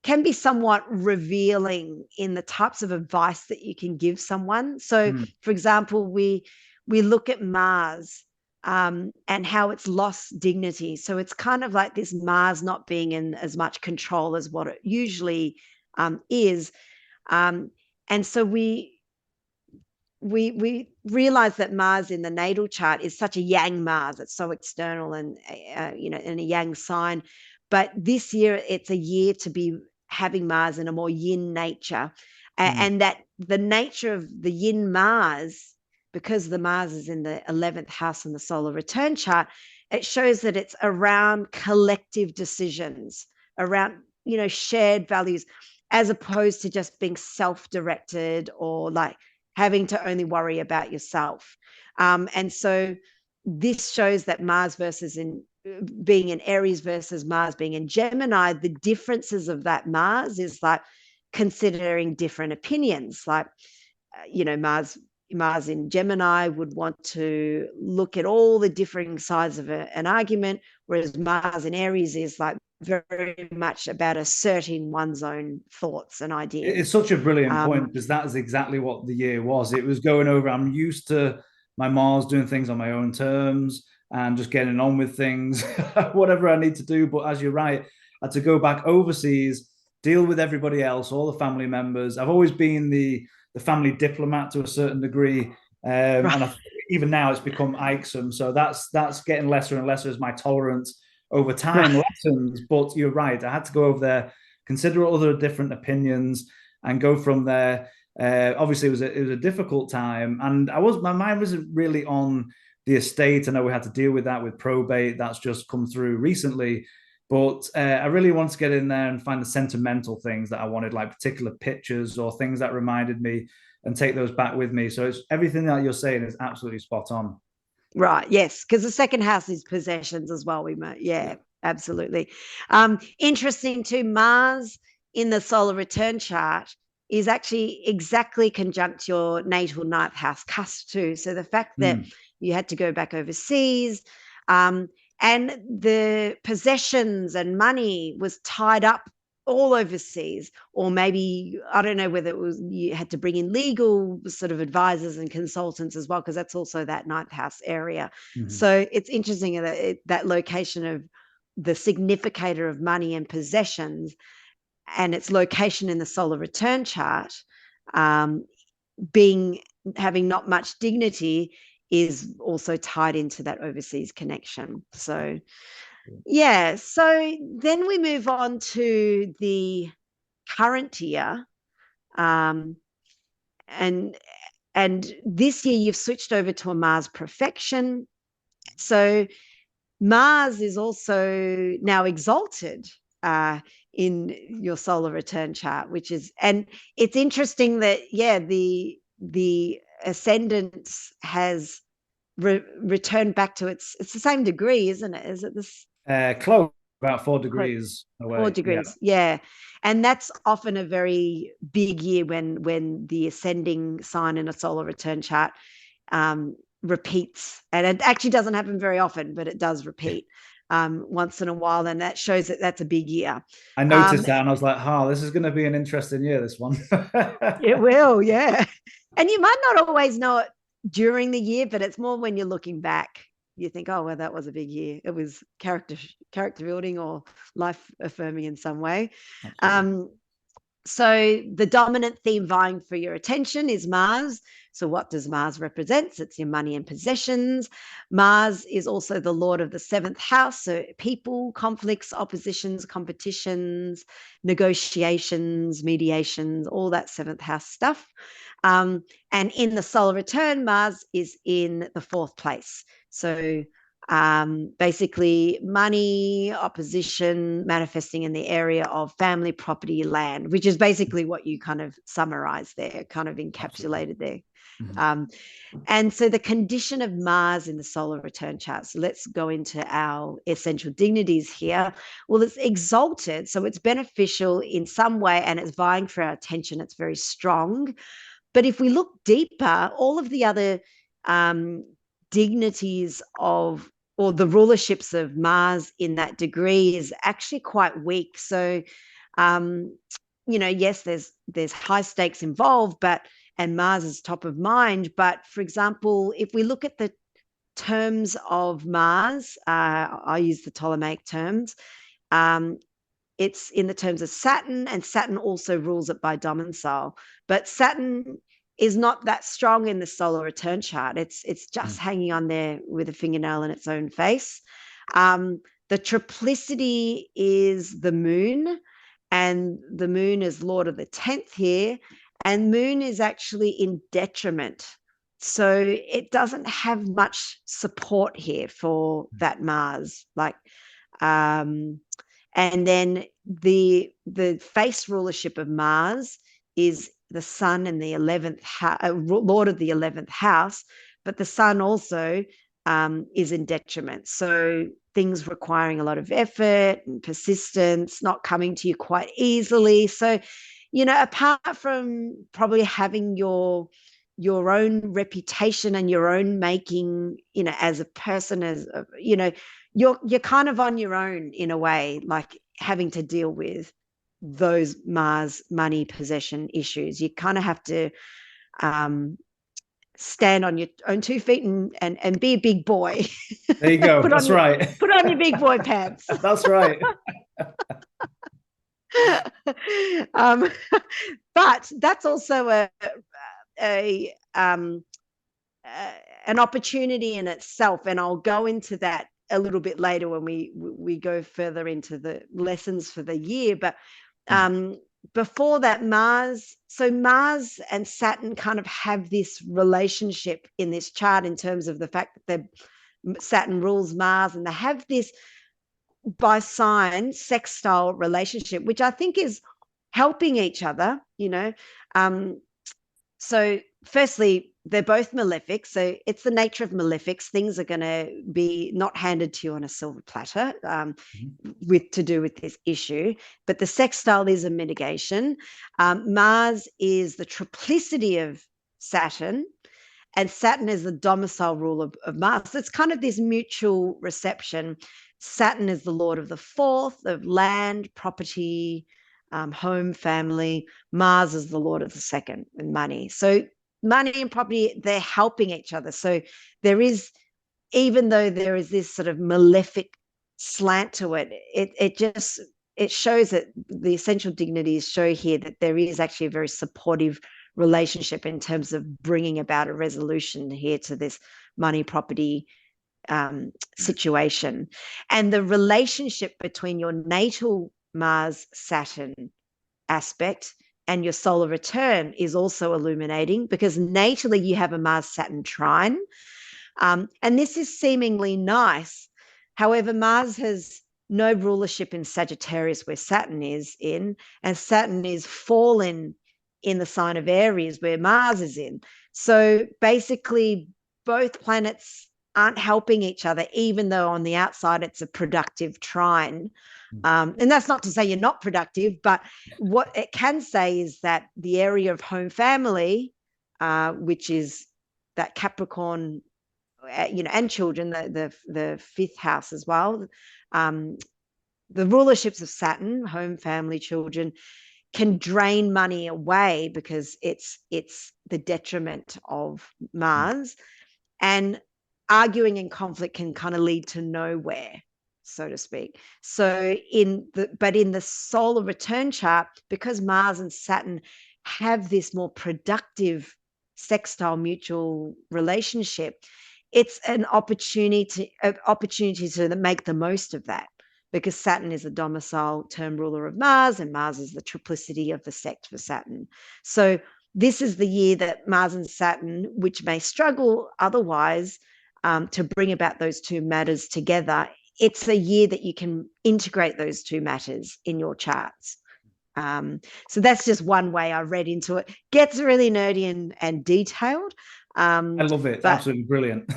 be somewhat revealing in the types of advice that you can give someone. So, for example, we look at Mars and how it's lost dignity. So it's kind of like this Mars not being in as much control as what it usually is. And so we realize that Mars in the natal chart is such a yang Mars. It's so external and, in a yang sign. But this year, it's a year to be having Mars in a more yin nature. And that the nature of the yin Mars, because the Mars is in the 11th house in the solar return chart, it shows that it's around collective decisions, around, shared values, as opposed to just being self-directed or like having to only worry about yourself. And so this shows that Mars being in Aries versus Mars being in Gemini, the differences of that Mars is like considering different opinions. Like, Mars in Gemini would want to look at all the differing sides of an argument, whereas Mars in Aries is like very much about asserting one's own thoughts and ideas. It's such a brilliant point, because that is exactly what the year was. It was going over, I'm used to my Mars doing things on my own terms and just getting on with things, whatever I need to do. But as you're right, I had to go back overseas, deal with everybody else, all the family members. I've always been the family diplomat to a certain degree. And even now it's become irksome. So that's getting lesser and lesser as my tolerance over time lessens. But you're right, I had to go over there, consider other different opinions, and go from there. Obviously, it was a difficult time, and my mind wasn't really on the estate. I know we had to deal with that with probate. That's just come through recently. But I really wanted to get in there and find the sentimental things that I wanted, like particular pictures or things that reminded me, and take those back with me. So it's everything that you're saying is absolutely spot on. Right. Yes. Because the second house is possessions as well. Yeah, absolutely. Interesting too, Mars in the solar return chart is actually exactly conjunct your natal ninth house cusp too. So the fact that you had to go back overseas, and the possessions and money was tied up all overseas, or maybe I don't know whether it was you had to bring in legal sort of advisors and consultants as well, because that's also that ninth house area. So it's interesting that location of the significator of money and possessions and its location in the solar return chart, having not much dignity, is also tied into that overseas connection. So yeah, so then we move on to the current year, and this year you've switched over to a Mars profection. So Mars is also now exalted in your solar return chart, and it's interesting that the ascendant has return back to it's the same degree, isn't it? Is it this? Close, about 4 degrees away. 4 degrees, yeah. And that's often a very big year when the ascending sign in a solar return chart repeats. And it actually doesn't happen very often, but it does repeat once in a while. And that shows that that's a big year. I noticed that and I was like, this is going to be an interesting year, this one. It will, yeah. And you might not always know it during the year, but it's more when you're looking back. You think, oh, well, that was a big year. It was character building or life affirming in some way. So the dominant theme vying for your attention is Mars. So what does Mars represent? It's your money and possessions. Mars is also the lord of the 7th house. So people, conflicts, oppositions, competitions, negotiations, mediations, all that 7th house stuff. And in the solar return, Mars is in the 4th place. So basically money, opposition, manifesting in the area of family, property, land, which is basically what you kind of summarized there, kind of encapsulated there. And so the condition of Mars in the solar return chart. So let's go into our essential dignities here. Well, it's exalted, so it's beneficial in some way and it's vying for our attention. It's very strong. But if we look deeper, all of the other dignities of or the rulerships of Mars in that degree is actually quite weak. So, yes, there's high stakes involved, and Mars is top of mind. But for example, if we look at the terms of Mars, I use the Ptolemaic terms. It's in the terms of Saturn, and Saturn also rules it by domicile. But Saturn is not that strong in the solar return chart. It's just hanging on there with a fingernail in its own face. The triplicity is the moon, and the moon is lord of the 10th here, and moon is actually in detriment. So it doesn't have much support here for that Mars. And then the face rulership of Mars is the sun in the 11th lord of the 11th house, but the sun also is in detriment. So things requiring a lot of effort and persistence, not coming to you quite easily. So, apart from probably having your own reputation and your own making, as a person, you're kind of on your own in a way, like having to deal with those Mars money possession issues. You kind of have to stand on your own 2 feet and be a big boy. There you go. That's right. Put on your big boy pants. That's right. But that's also an opportunity in itself, and I'll go into that a little bit later when we go further into the lessons for the year. But before that, Mars and Saturn kind of have this relationship in this chart in terms of the fact that Saturn rules Mars, and they have this by sign sextile relationship, which I think is helping each other, so firstly, they're both malefic. So it's the nature of malefics. Things are going to be not handed to you on a silver platter to do with this issue. But the sextile is a mitigation. Mars is the triplicity of Saturn, and Saturn is the domicile rule of Mars. So it's kind of this mutual reception. Saturn is the lord of the 4th, of land, property, home, family. Mars is the lord of the 2nd, and money. So money and property, they're helping each other. So there is, even though there is this sort of malefic slant to it, it shows that the essential dignities show here that there is actually a very supportive relationship in terms of bringing about a resolution here to this money, property situation. And the relationship between your natal Mars Saturn aspect and your solar return is also illuminating, because natally you have a Mars Saturn trine, and this is seemingly nice. However, Mars has no rulership in Sagittarius, where Saturn is in, and Saturn is fallen in the sign of Aries, where Mars is in. So basically both planets aren't helping each other, even though on the outside it's a productive trine. And that's not to say you're not productive, but what it can say is that the area of home family, which is that Capricorn, and children, the fifth house as well, the rulerships of Saturn, home family, children, can drain money away because it's the detriment of Mars. And arguing and conflict can kind of lead to nowhere, so to speak. So in the solar return chart, because Mars and Saturn have this more productive sextile mutual relationship, it's an opportunity to make the most of that, because Saturn is the domicile term ruler of Mars, and Mars is the triplicity of the sect for Saturn. So this is the year that Mars and Saturn, which may struggle otherwise to bring about those two matters together, it's a year that you can integrate those two matters in your charts. So that's just one way I read into it. Gets really nerdy and detailed. I love it. It's absolutely brilliant.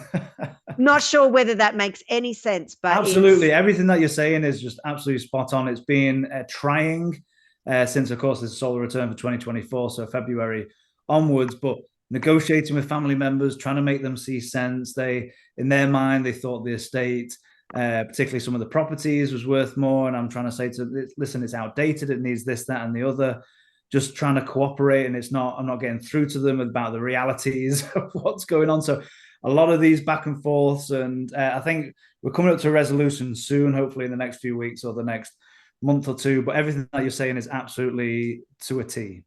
Not sure whether that makes any sense, but absolutely everything that you're saying is just absolutely spot on. It's been trying since, of course, there's solar return for 2024, so February onwards, but negotiating with family members, trying to make them see sense. They, in their mind, they thought the estate, particularly some of the properties, was worth more, and I'm trying to say to listen, it's outdated, it needs this, that, and the other. Just trying to cooperate, and I'm not getting through to them about the realities of what's going on. So a lot of these back and forths, and I think we're coming up to a resolution soon, hopefully in the next few weeks or the next month or two. But everything that you're saying is absolutely to a T.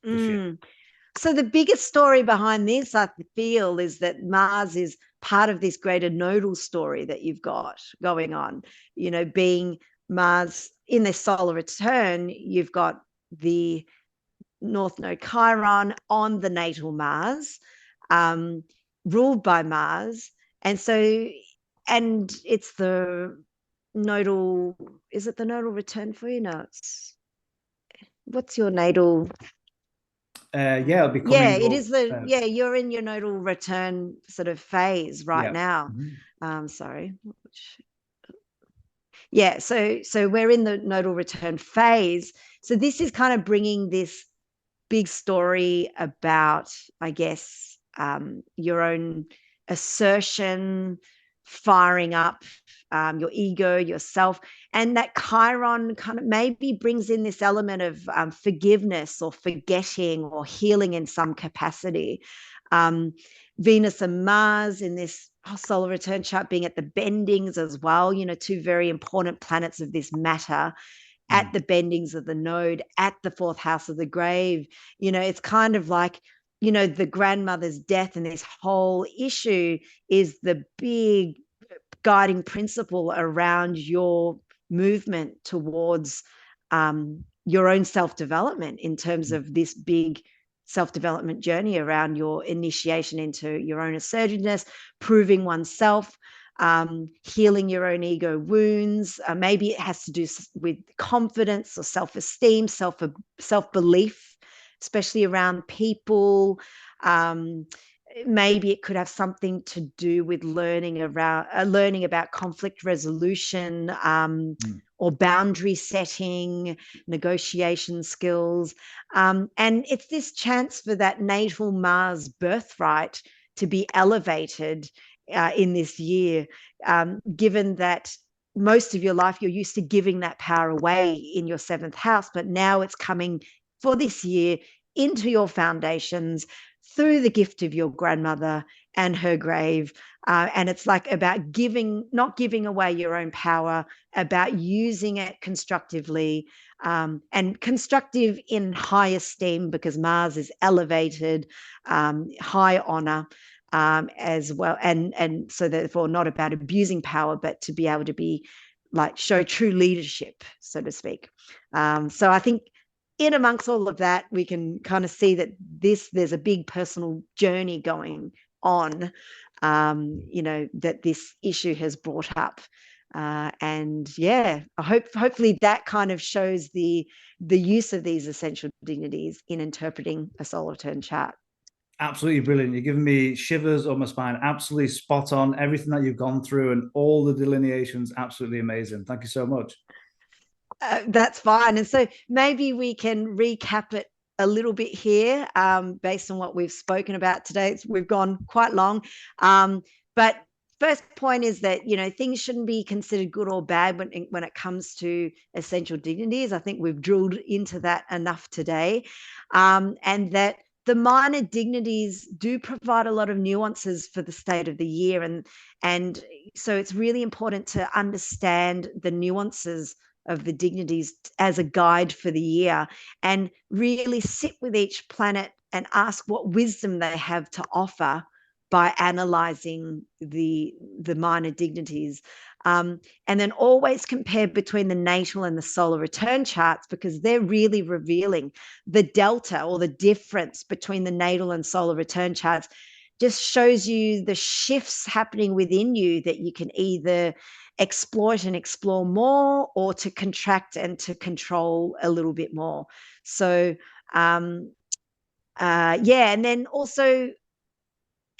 So the biggest story behind this, I feel, is that Mars is part of this greater nodal story that you've got going on. Being Mars in this solar return, you've got the North Node Chiron on the natal Mars, ruled by Mars. And it's the nodal, is it the nodal return for you? No, what's your natal? It'll be coming. Yeah, it is you're in your nodal return sort of phase right now. Sorry. Yeah, so we're in the nodal return phase. So this is kind of bringing this big story about, I guess, your own assertion, firing up your ego, yourself. And that Chiron kind of maybe brings in this element of forgiveness or forgetting or healing in some capacity. Venus and Mars in this solar return chart being at the bendings as well, two very important planets of this matter at the bendings of the node, at the fourth house of the grave. It's kind of like, the grandmother's death, and this whole issue is the big guiding principle around your movement towards your own self-development in terms of this big self-development journey around your initiation into your own assertiveness, proving oneself, healing your own ego wounds. Maybe it has to do with confidence or self-esteem, self-belief, especially around people. Maybe it could have something to do with learning about conflict resolution, or boundary setting, negotiation skills. And it's this chance for that natal Mars birthright to be elevated in this year, given that most of your life you're used to giving that power away in your seventh house, but now it's coming for this year into your foundations through the gift of your grandmother and her grave. And it's like about not giving away your own power, about using it constructively, and constructive in high esteem, because Mars is elevated, high honor, as well. And so therefore not about abusing power, but to be able to be show true leadership, so to speak. So I think in amongst all of that, we can kind of see that there's a big personal journey going on, that this issue has brought up. And yeah, hopefully that kind of shows the use of these essential dignities in interpreting a solar return chart. Absolutely brilliant. You're giving me shivers on my spine. Absolutely spot on. Everything that you've gone through and all the delineations, absolutely amazing. Thank you so much. That's fine. And so maybe we can recap it a little bit here, based on what we've spoken about today. We've gone quite long. But first point is that, things shouldn't be considered good or bad when it comes to essential dignities. I think we've drilled into that enough today. And that the minor dignities do provide a lot of nuances for the state of the year. And so it's really important to understand the nuances of the dignities as a guide for the year, and really sit with each planet and ask what wisdom they have to offer by analyzing the minor dignities. And then always compare between the natal and the solar return charts, because they're really revealing the delta or the difference between the natal and solar return charts. Just shows you the shifts happening within you that you can either exploit and explore more, or to contract and to control a little bit more. So and then also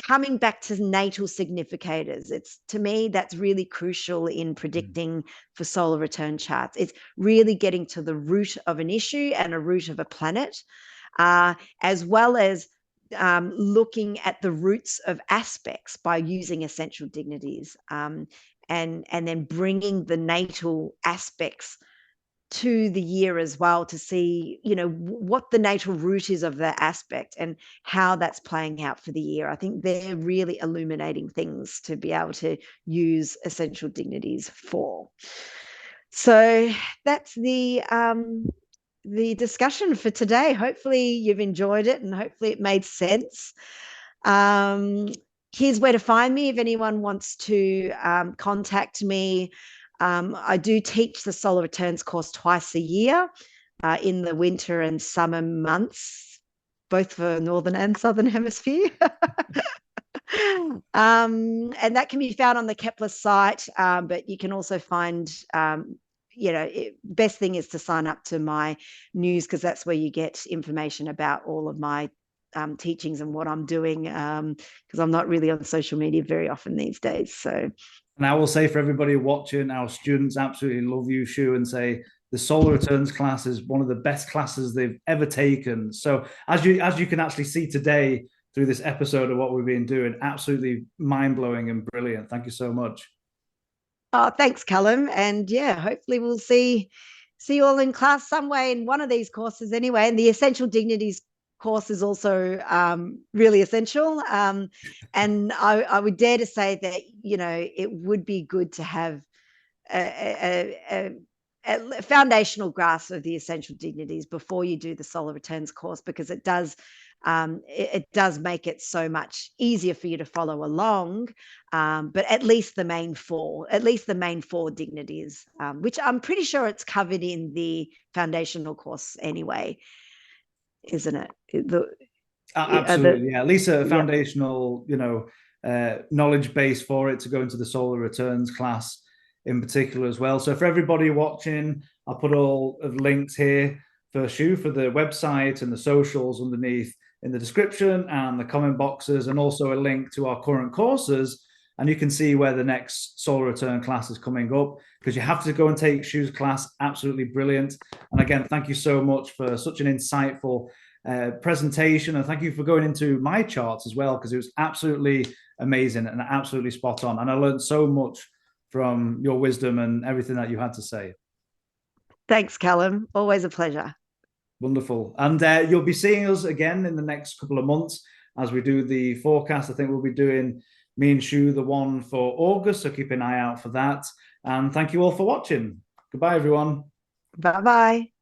coming back to natal significators, it's, to me, that's really crucial in predicting for solar return charts. It's really getting to the root of an issue and a root of a planet, as well as looking at the roots of aspects by using essential dignities, and then bringing the natal aspects to the year as well, to see, what the natal root is of that aspect and how that's playing out for the year. I think they're really illuminating things to be able to use essential dignities for. So that's the discussion for today. Hopefully you've enjoyed it and hopefully it made sense. Here's where to find me if anyone wants to contact me. I do teach the solar returns course twice a year, in the winter and summer months, both for Northern and Southern Hemisphere. And that can be found on the Kepler site, but you can also find, best thing is to sign up to my news, because that's where you get information about all of my teachings and what I'm doing, because I'm not really on social media very often these days. So. And I will say, for everybody watching, our students absolutely love you, Shu, and say the solar returns class is one of the best classes they've ever taken. So as you can actually see today through this episode of what we've been doing, absolutely mind-blowing and brilliant. Thank you so much. Oh, thanks, Callum. And yeah, hopefully we'll see you all in class some way in one of these courses anyway. And the Essential Dignities course is also really essential. And I would dare to say that, it would be good to have a foundational grasp of the essential dignities before you do the solar returns course, because it does make it so much easier for you to follow along. But at least the main four dignities, which I'm pretty sure it's covered in the foundational course anyway, isn't it? Absolutely, yeah. At least a foundational, knowledge base for it to go into the solar returns class in particular as well. So for everybody watching, I'll put all of links here for Shu, for the website and the socials underneath in the description and the comment boxes, and also a link to our current courses. And you can see where the next solar return class is coming up, because you have to go and take Shu's class. Absolutely brilliant. And again, thank you so much for such an insightful presentation, and thank you for going into my charts as well, because it was absolutely amazing and absolutely spot on, and I learned so much from your wisdom and everything that you had to say. Thanks, Callum. Always a pleasure. Wonderful. And you'll be seeing us again in the next couple of months as we do the forecast. I think we'll be doing, me and Shu, the one for August, so keep an eye out for that. And thank you all for watching. Goodbye, everyone. Bye-bye.